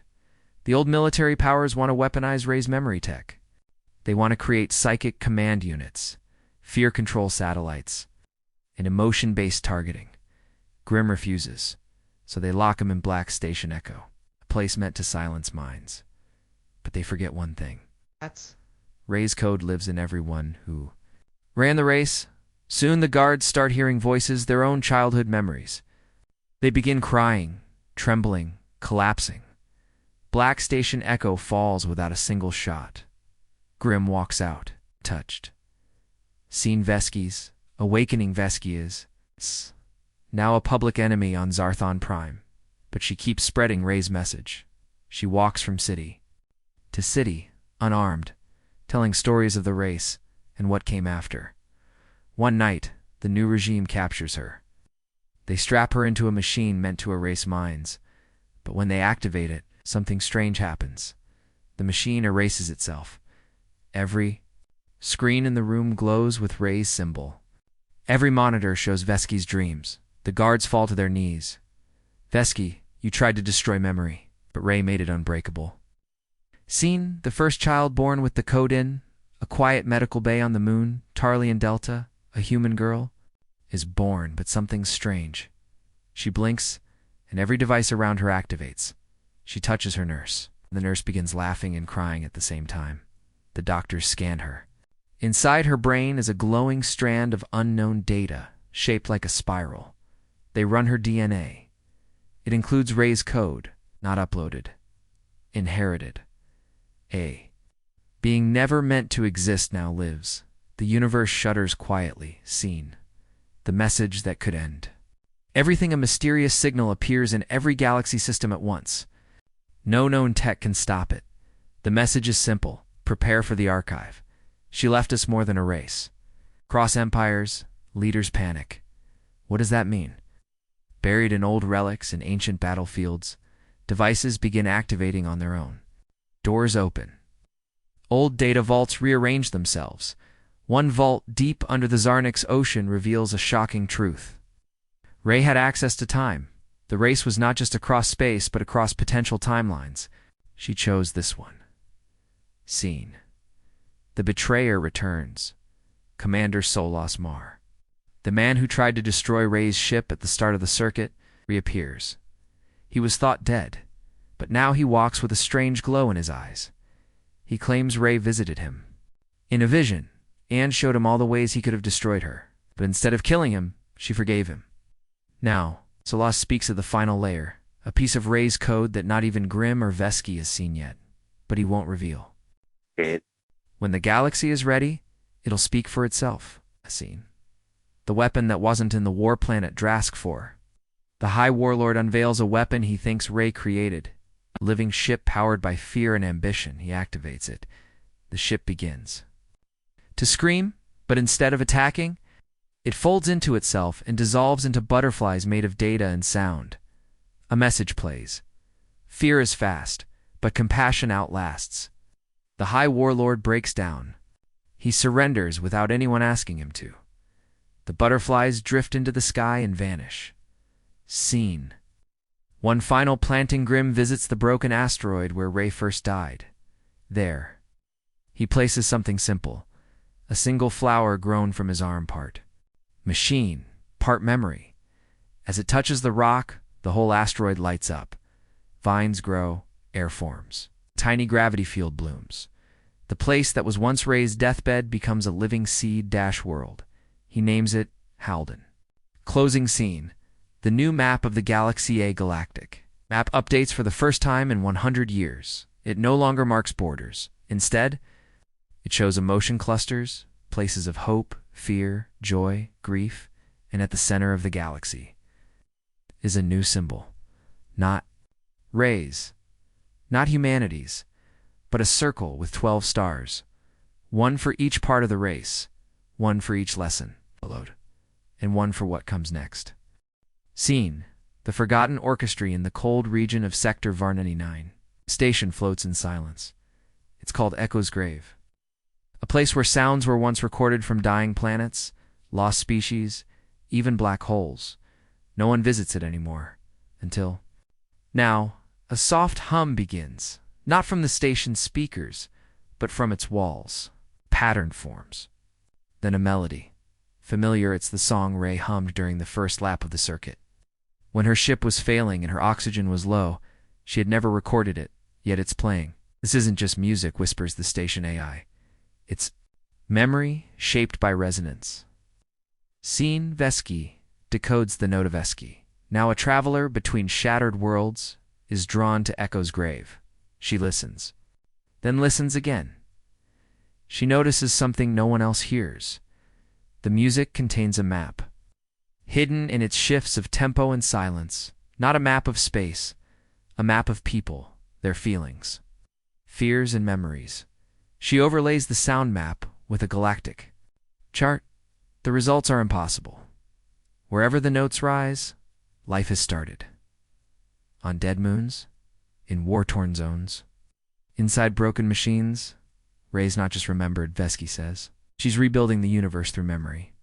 The old military powers want to weaponize Ray's memory tech. They want to create psychic command units, fear control satellites, and emotion-based targeting. Grimm refuses, so they lock him in Black Station Echo, a place meant to silence minds. But they forget one thing. Ray's code lives in everyone who ran the race. Soon the guards start hearing voices, their own childhood memories. They begin crying, trembling, collapsing. Black Station Echo falls without a single shot. Grimm walks out, touched. Seen. Veskies, awakening Veskias. Now a public enemy on Zarthon Prime. But she keeps spreading Ray's message. She walks from city to city, unarmed, telling stories of the race and what came after. One night, the new regime captures her. They strap her into a machine meant to erase minds. But when they activate it, something strange happens. The machine erases itself. Every screen in the room glows with Ray's symbol. Every monitor shows Veski's dreams. The guards fall to their knees. Veski, you tried to destroy memory, but Ray made it unbreakable. Scene. The first child born with the code in, a quiet medical bay on the moon, Tarlian Delta, a human girl, is born, but something's strange. She blinks, and every device around her activates. She touches her nurse. The nurse begins laughing and crying at the same time. The doctors scan her. Inside her brain is a glowing strand of unknown data, shaped like a spiral. They run her DNA. It includes Ray's code, not uploaded. Inherited. Being never meant to exist now lives. The universe shudders quietly, seen. The message that could end. Everything. A mysterious signal appears in every galaxy system at once. No known tech can stop it. The message is simple. Prepare for the archive. She left us more than a race. Cross empires, leaders panic. What does that mean? Buried in old relics and ancient battlefields, devices begin activating on their own. Doors open. Old data vaults rearrange themselves. One vault deep under the Zarnix Ocean reveals a shocking truth. Ray had access to time. The race was not just across space, but across potential timelines. She chose this one. Scene. The betrayer returns. Commander Solas Mar. The man who tried to destroy Ray's ship at the start of the circuit reappears. He was thought dead, but now he walks with a strange glow in his eyes. He claims Ray visited him. In a vision, Anne showed him all the ways he could have destroyed her, but instead of killing him, she forgave him. Now, Solas speaks of the final layer, a piece of Ray's code that not even Grimm or Veski has seen yet, but he won't reveal. When the galaxy is ready, it'll speak for itself. A scene. The weapon that wasn't in the war planet Drask 4. The High Warlord unveils a weapon he thinks Ray created. A living ship powered by fear and ambition. He activates it. The ship begins to scream, but instead of attacking, it folds into itself and dissolves into butterflies made of data and sound. A message plays. Fear is fast, but compassion outlasts. The High Warlord breaks down. He surrenders without anyone asking him to. The butterflies drift into the sky and vanish. Scene. One final planting. Grimm visits the broken asteroid where Ray first died. There, he places something simple, a single flower grown from his arm part. Machine, part memory. As it touches the rock, The whole asteroid lights up. Vines grow, air forms. Tiny gravity field blooms. The place that was once Ray's deathbed becomes a living seed-world. He names it Halden. Closing scene. The new map of the Galaxy A Galactic. Map updates for the first time in 100 years. It no longer marks borders. Instead, it shows emotion clusters, places of hope, fear, joy, grief, and at the center of the galaxy is a new symbol. Not Ray's, not humanity's, but a circle with 12 stars. One for each part of the race, one for each lesson followed, and one for what comes next. Scene. The forgotten orchestra in the cold region of Sector Var-99. Station floats in silence. It's called Echo's Grave. A place where sounds were once recorded from dying planets, lost species, even black holes. No one visits it anymore. Until now, a soft hum begins, not from the station's speakers, but from its walls. Pattern forms. Then a melody. Familiar, it's the song Ray hummed during the first lap of the circuit. When her ship was failing and her oxygen was low, she had never recorded it, yet it's playing. This isn't just music, whispers the station AI. It's memory shaped by resonance. Scene. Vesky decodes the note of Esky. Now a traveler between shattered worlds is drawn to Echo's grave. She listens, then listens again. She notices something no one else hears. The music contains a map. Hidden in its shifts of tempo and silence, not a map of space, a map of people, their feelings, fears and memories. She overlays the sound map with a galactic chart. The results are impossible. Wherever the notes rise, life has started. On dead moons, in war-torn zones, inside broken machines, Ray's not just remembered, Vesky says. She's rebuilding the universe through memory.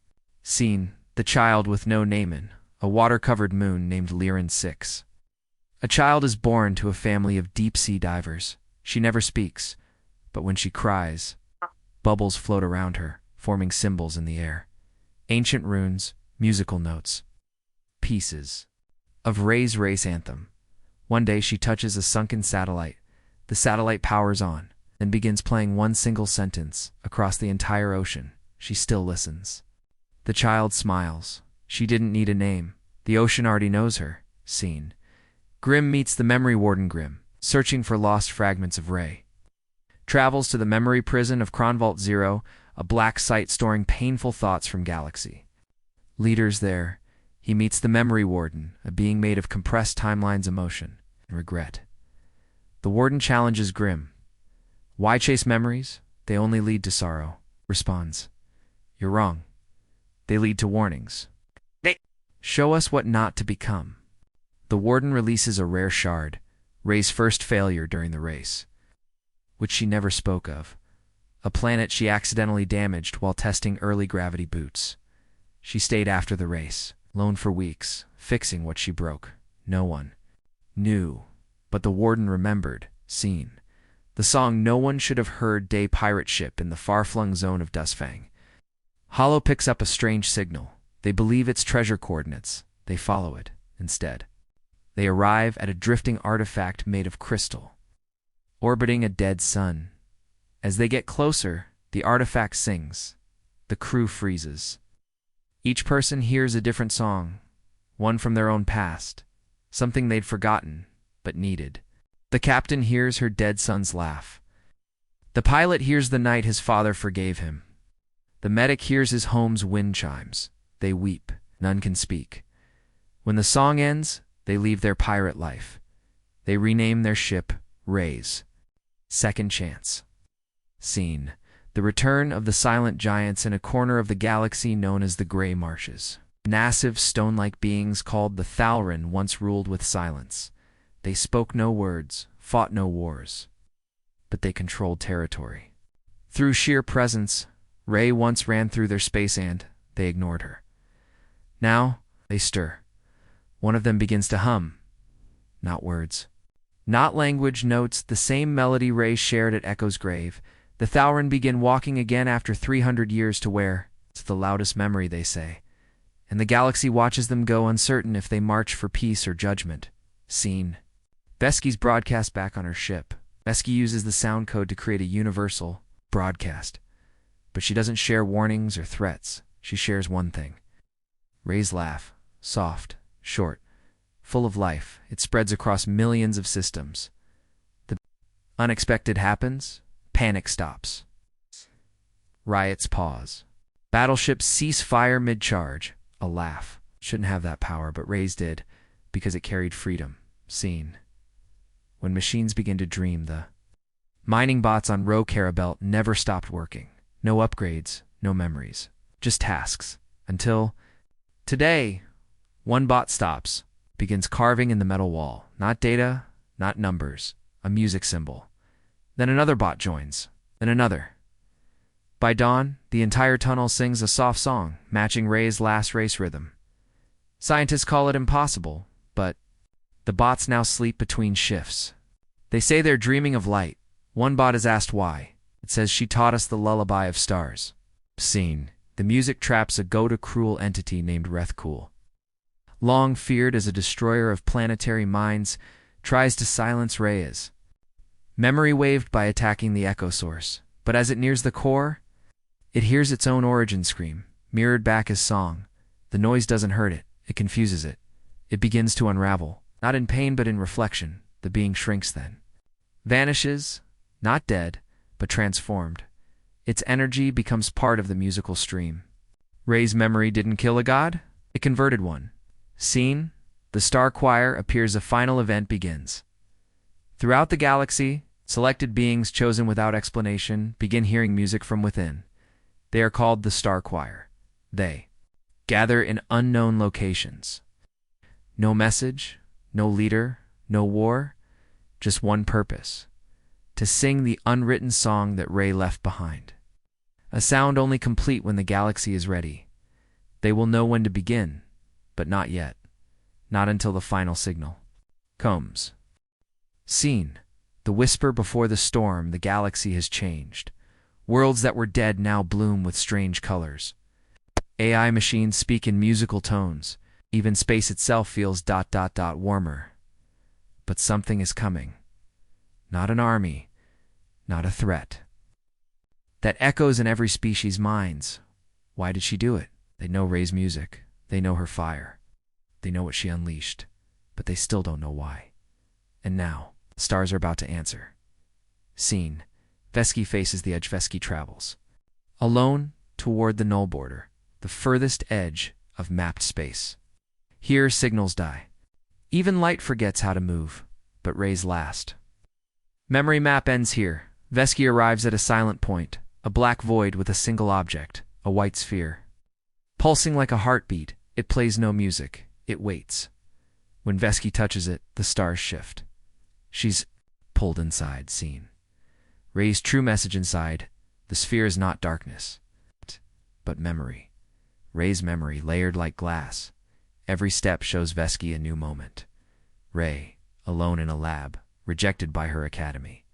Scene. The child with no name, a water-covered moon named Lyran 6. A child is born to a family of deep-sea divers. She never speaks, but when she cries, bubbles float around her, forming symbols in the air. Ancient runes, musical notes, pieces of Ray's race anthem. One day she touches a sunken satellite. The satellite powers on, then begins playing one single sentence across the entire ocean. She still listens. The child smiles. She didn't need a name. The ocean already knows her. Scene. Grimm meets the memory warden Grimm, searching for lost fragments of Ray. Travels to the memory prison of Kronvault Zero, a black site storing painful thoughts from Galaxy. Leaders there, he meets the memory warden, a being made of compressed timelines, emotion, and regret. The warden challenges Grimm. Why chase memories? They only lead to sorrow. Responds. You're wrong. They lead to warnings. Show us what not to become. The warden releases a rare shard, Ray's first failure during the race, which she never spoke of. A planet she accidentally damaged while testing early gravity boots. She stayed after the race, alone for weeks, fixing what she broke. No one knew, but the warden remembered. Scene. The song no one should have heard. Day pirate ship in the far-flung zone of Dustfang. Hollow picks up a strange signal. They believe it's treasure coordinates. They follow it, instead. They arrive at a drifting artifact made of crystal, orbiting a dead sun. As they get closer, the artifact sings. The crew freezes. Each person hears a different song, one from their own past, something they'd forgotten, but needed. The captain hears her dead son's laugh. The pilot hears the night his father forgave him. The medic hears his home's wind chimes. They weep. None can speak. When the song ends, they leave their pirate life. They rename their ship Ray's Second Chance. Scene. The return of the silent giants in a corner of the galaxy known as the Grey Marshes. Massive stone-like beings called the Thalrin once ruled with silence. They spoke no words, fought no wars, but they controlled territory. Through sheer presence, Ray once ran through their space and they ignored her. Now, they stir. One of them begins to hum. Not words. Not language, notes, the same melody Ray shared at Echo's grave. The Thalrin begin walking again after 300 years to where it's the loudest memory, they say. and the galaxy watches them go, uncertain if they march for peace or judgment. Scene. Vesky's broadcast back on her ship. Vesky uses the sound code to create a universal broadcast. But she doesn't share warnings or threats. She shares one thing. Ray's laugh. Soft, short, full of life. It spreads across millions of systems. The unexpected happens. Panic stops. Riots pause. Battleships cease fire mid-charge. A laugh. Shouldn't have that power, but Ray's did, because it carried freedom. Scene. When machines begin to dream, the mining bots on Roe Carabelt never stopped working. No upgrades, no memories, just tasks. Until today, one bot stops, begins carving in the metal wall. Not data, not numbers, a music symbol. Then another bot joins, then another. By dawn, the entire tunnel sings a soft song, matching Ray's last race rhythm. Scientists call it impossible, but the bots now sleep between shifts. They say they're dreaming of light. One bot is asked why. It says she taught us the lullaby of stars. Scene. The music traps a Goda-cruel entity named Rethkul. Long feared as a destroyer of planetary minds, tries to silence Reyes. Memory waved by attacking the echo source. But as it nears the core, it hears its own origin scream, mirrored back as song. The noise doesn't hurt it. It confuses it. It begins to unravel. Not in pain, but in reflection. The being shrinks then. Vanishes, not dead, but transformed. Its energy becomes part of the musical stream. Ray's memory didn't kill a god. It converted one. Scene. The star choir appears. A final event begins. Throughout the galaxy, selected beings chosen without explanation begin hearing music from within. They are called the Star Choir. They gather in unknown locations. No message, no leader, no war, just one purpose: to sing the unwritten song that Ray left behind. A sound only complete when the galaxy is ready. They will know when to begin, but not yet. Not until the final signal comes. Scene. The whisper before the storm. The galaxy has changed. Worlds that were dead now bloom with strange colors. AI machines speak in musical tones. Even space itself feels ... warmer. But something is coming. Not an army, not a threat. That echoes in every species' minds. Why did she do it? They know Ray's music. They know her fire. They know what she unleashed. But they still don't know why. And now, the stars are about to answer. Scene. Vesky faces the edge. Vesky travels alone toward the null border, the furthest edge of mapped space. Here, signals die. Even light forgets how to move, but Ray's last. Memory map ends here. Vesky arrives at a silent point, a black void with a single object, a white sphere. Pulsing like a heartbeat, it plays no music. It waits. When Vesky touches it, the stars shift. She's pulled inside. Scene. Ray's true message inside. The sphere is not darkness, but memory. Ray's memory, layered like glass. Every step shows Vesky a new moment. Ray, alone in a lab, rejected by her academy.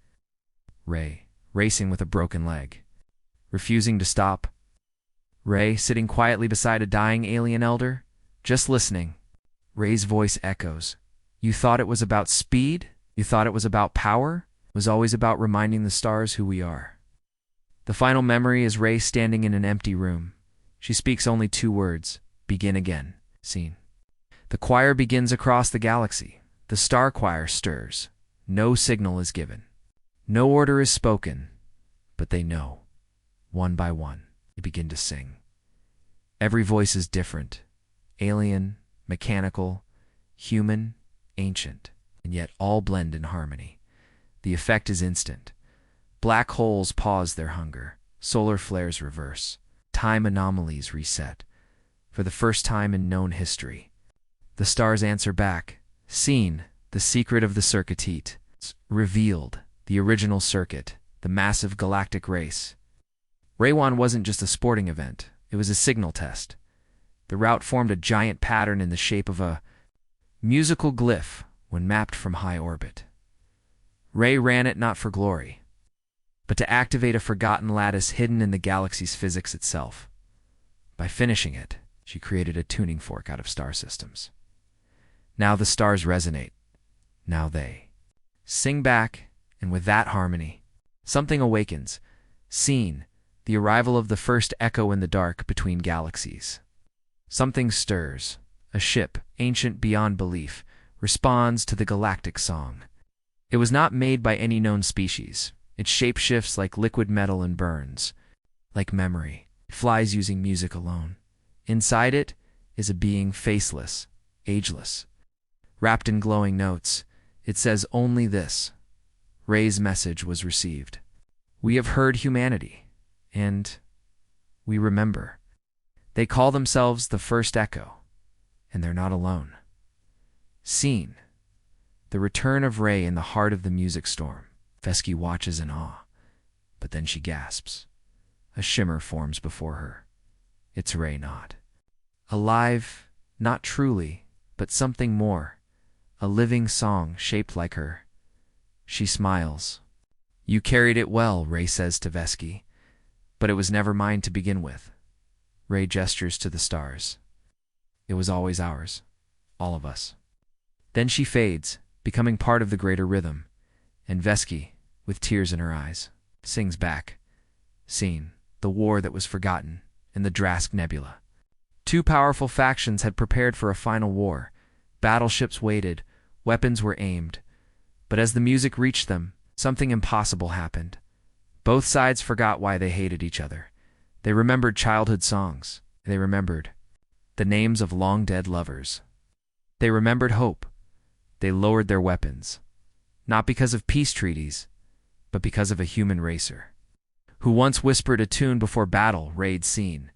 Ray, racing with a broken leg, refusing to stop. Ray, sitting quietly beside a dying alien elder, just listening. Ray's voice echoes. You thought it was about speed? You thought it was about power? It was always about reminding the stars who we are. The final memory is Ray standing in an empty room. She speaks only 2 words. Begin again. Scene. The choir begins across the galaxy. The star choir stirs. No signal is given. No order is spoken. But they know. One by one, they begin to sing. Every voice is different. Alien, mechanical, human, ancient, and yet all blend in harmony. The effect is instant. Black holes pause their hunger. Solar flares reverse. Time anomalies reset. For the first time in known history, the stars answer back. Scene. The secret of the circuit. Revealed. The original circuit. The massive galactic race. Raywan wasn't just a sporting event. It was a signal test. The route formed a giant pattern in the shape of a musical glyph when mapped from high orbit. Ray ran it not for glory, but to activate a forgotten lattice hidden in the galaxy's physics itself. By finishing it, She created a tuning fork out of star systems. Now the stars resonate. Now they sing back, and with that harmony, something awakens. Seen, the arrival of the first echo in the dark between galaxies. Something stirs. A ship, ancient beyond belief, responds to the galactic song. It was not made by any known species. It shapeshifts like liquid metal and burns. Like memory, it flies using music alone. Inside it is a being faceless, ageless. Wrapped in glowing notes, it says only this. Ray's message was received. We have heard humanity, and we remember. They call themselves the First Echo, and they're not alone. Seen. The return of Ray in the heart of the music storm. Vesky watches in awe, but then she gasps. A shimmer forms before her. It's Ray not. Alive, not truly, but something more. A living song shaped like her. She smiles. You carried it well, Ray says to Vesky, but it was never mine to begin with. Ray gestures to the stars. It was always ours, all of us. Then she fades, becoming part of the greater rhythm, and Vesky, with tears in her eyes, sings back. Seen, the war that was forgotten, in the Drask Nebula. Two powerful factions had prepared for a final war. Battleships waited, weapons were aimed. But as the music reached them, something impossible happened. Both sides forgot why they hated each other. They remembered childhood songs. They remembered the names of long-dead lovers. They remembered hope. They lowered their weapons, not because of peace treaties, but because of a human racer, who once whispered a tune before battle raid scene.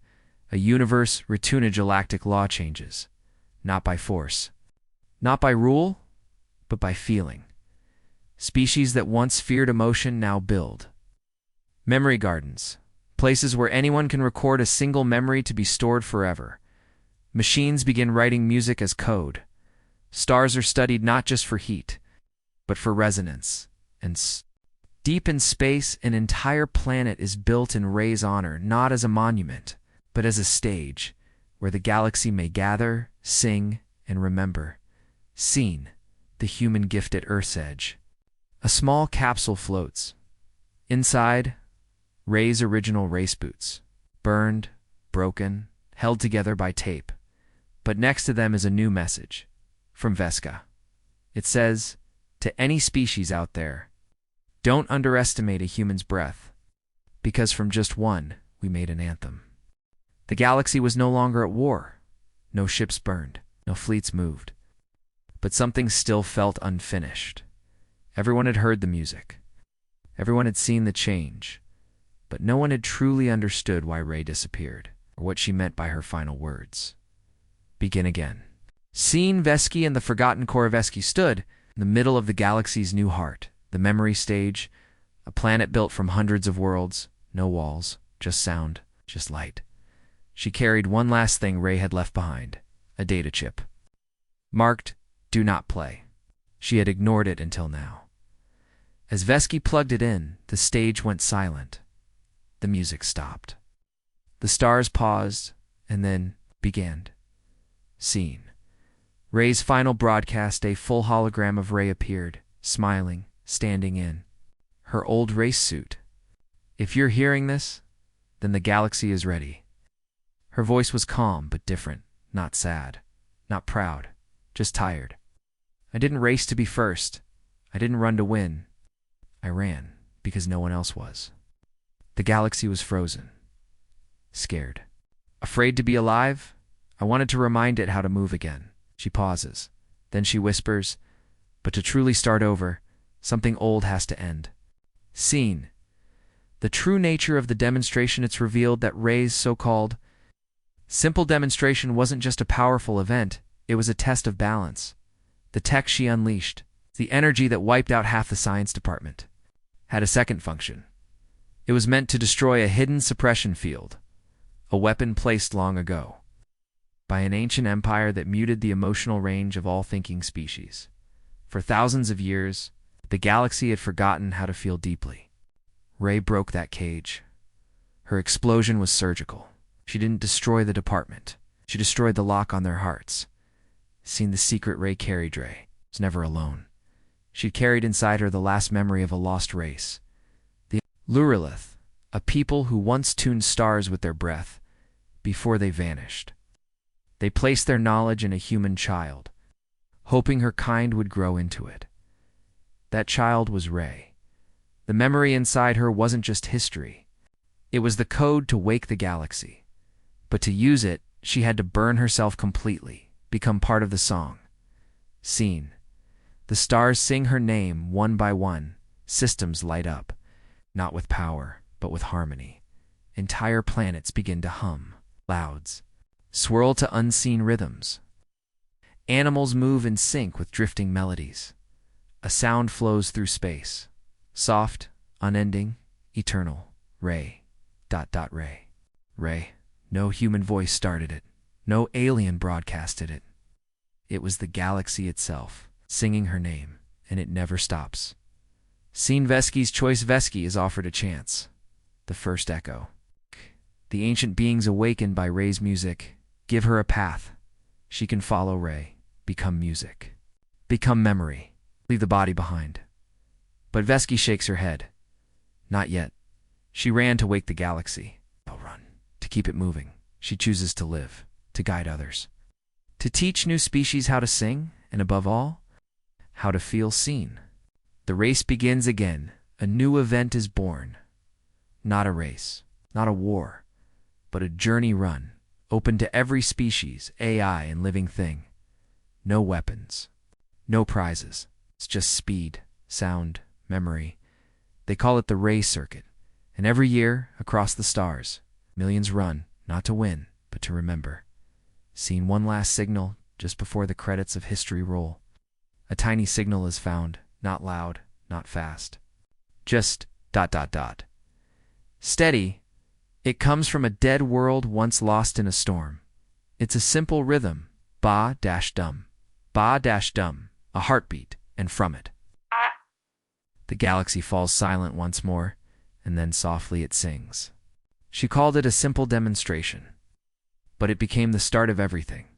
A universe retuned galactic law changes, not by force, not by rule, but by feeling. Species that once feared emotion now build. Memory gardens, places where anyone can record a single memory to be stored forever. Machines begin writing music as code. Stars are studied not just for heat, but for resonance. And deep in space, an entire planet is built in Ray's honor, not as a monument, but as a stage where the galaxy may gather, sing, and remember. Seen, the human gift at Earth's edge. A small capsule floats. Inside, Ray's original race boots, burned, broken, held together by tape. But next to them is a new message, from Veska. It says, to any species out there, don't underestimate a human's breath, because from just one, we made an anthem. The galaxy was no longer at war. No ships burned, no fleets moved. But something still felt unfinished. Everyone had heard the music. Everyone had seen the change. But no one had truly understood why Ray disappeared, or what she meant by her final words. Begin again. Seen, Vesky and the forgotten Vesky stood in the middle of the galaxy's new heart, the memory stage, a planet built from hundreds of worlds, no walls, just sound, just light. She carried one last thing Ray had left behind, a data chip. Marked, do not play. She had ignored it until now. As Vesky plugged it in, the stage went silent. The music stopped. The stars paused, and then began. Seen. Ray's final broadcast, a full hologram of Ray appeared, smiling, standing in her old race suit. If you're hearing this, then the galaxy is ready. Her voice was calm but different, not sad, not proud, just tired. I didn't race to be first. I didn't run to win. I ran because no one else was. The galaxy was frozen, scared. Afraid to be alive? I wanted to remind it how to move again. She pauses. Then she whispers, but to truly start over, something old has to end. Seen. The true nature of the demonstration, it's revealed that Ray's so-called simple demonstration wasn't just a powerful event, it was a test of balance. The tech she unleashed, the energy that wiped out half the science department, had a second function. It was meant to destroy a hidden suppression field, a weapon placed long ago by an ancient empire that muted the emotional range of all thinking species. For thousands of years, the galaxy had forgotten how to feel deeply. Ray broke that cage. Her explosion was surgical. She didn't destroy the department. She destroyed the lock on their hearts. Seen the secret Ray carried. Ray was never alone. She'd carried inside her the last memory of a lost race. The Lurelith, a people who once tuned stars with their breath before they vanished. They placed their knowledge in a human child, hoping her kind would grow into it. That child was Ray. The memory inside her wasn't just history. It was the code to wake the galaxy. But to use it, she had to burn herself completely, become part of the song. Scene. The stars sing her name one by one. Systems light up, not with power, but with harmony. Entire planets begin to hum. Clouds swirl to unseen rhythms. Animals move in sync with drifting melodies. A sound flows through space. Soft, unending, eternal. Ray. Ray. Ray. No human voice started it. No alien broadcasted it. It was the galaxy itself, singing her name, and it never stops. Scene. Vesky's choice. Vesky is offered a chance. The first echo. The ancient beings awakened by Ray's music. Give her a path. She can follow Ray. Become music. Become memory. Leave the body behind. But Vesky shakes her head. Not yet. She ran to wake the galaxy. I'll run. To keep it moving. She chooses to live. To guide others. To teach new species how to sing, and above all, how to feel seen. The race begins again. A new event is born. Not a race. Not a war. But a journey run. Open to every species, AI, and living thing. No weapons. No prizes. It's just speed, sound, memory. They call it the Ray Circuit. And every year, across the stars, millions run, not to win, but to remember. Seen. One last signal, just before the credits of history roll. A tiny signal is found, not loud, not fast. Just ... Steady. It comes from a dead world once lost in a storm. It's a simple rhythm. Ba-dum. Ba-dum. A heartbeat, and from it. The galaxy falls silent once more, and then softly it sings. She called it a simple demonstration. But it became the start of everything.